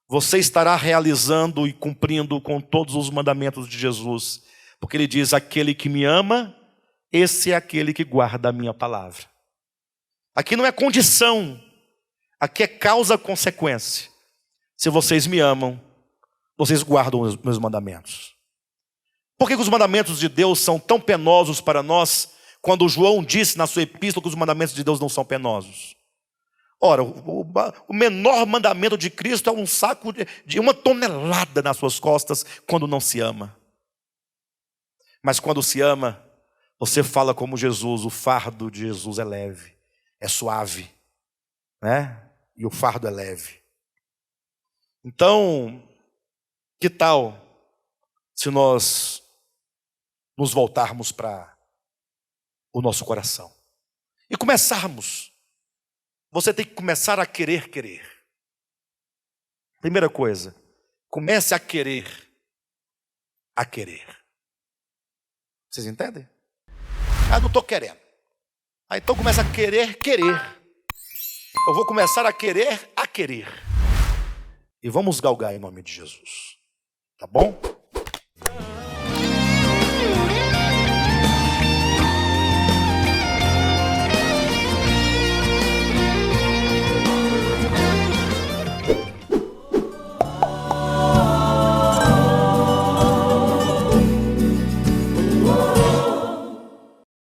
você estará realizando e cumprindo com todos os mandamentos de Jesus. Porque ele diz, aquele que me ama, esse é aquele que guarda a minha palavra. Aqui não é condição, aqui é causa-consequência. Se vocês me amam, vocês guardam os meus mandamentos. Por que os mandamentos de Deus são tão penosos para nós, quando João disse na sua epístola que os mandamentos de Deus não são penosos? Ora, o menor mandamento de Cristo é um saco de 1 tonelada nas suas costas quando não se ama. Mas quando se ama, você fala como Jesus, o fardo de Jesus é leve, é suave, né? E o fardo é leve. Então, que tal se nós nos voltarmos para o nosso coração e começarmos? Você tem que começar a querer. Primeira coisa, comece a querer. Vocês entendem? Não estou querendo. Então começa a querer. Eu vou começar a querer. E vamos galgar em nome de Jesus. Tá bom?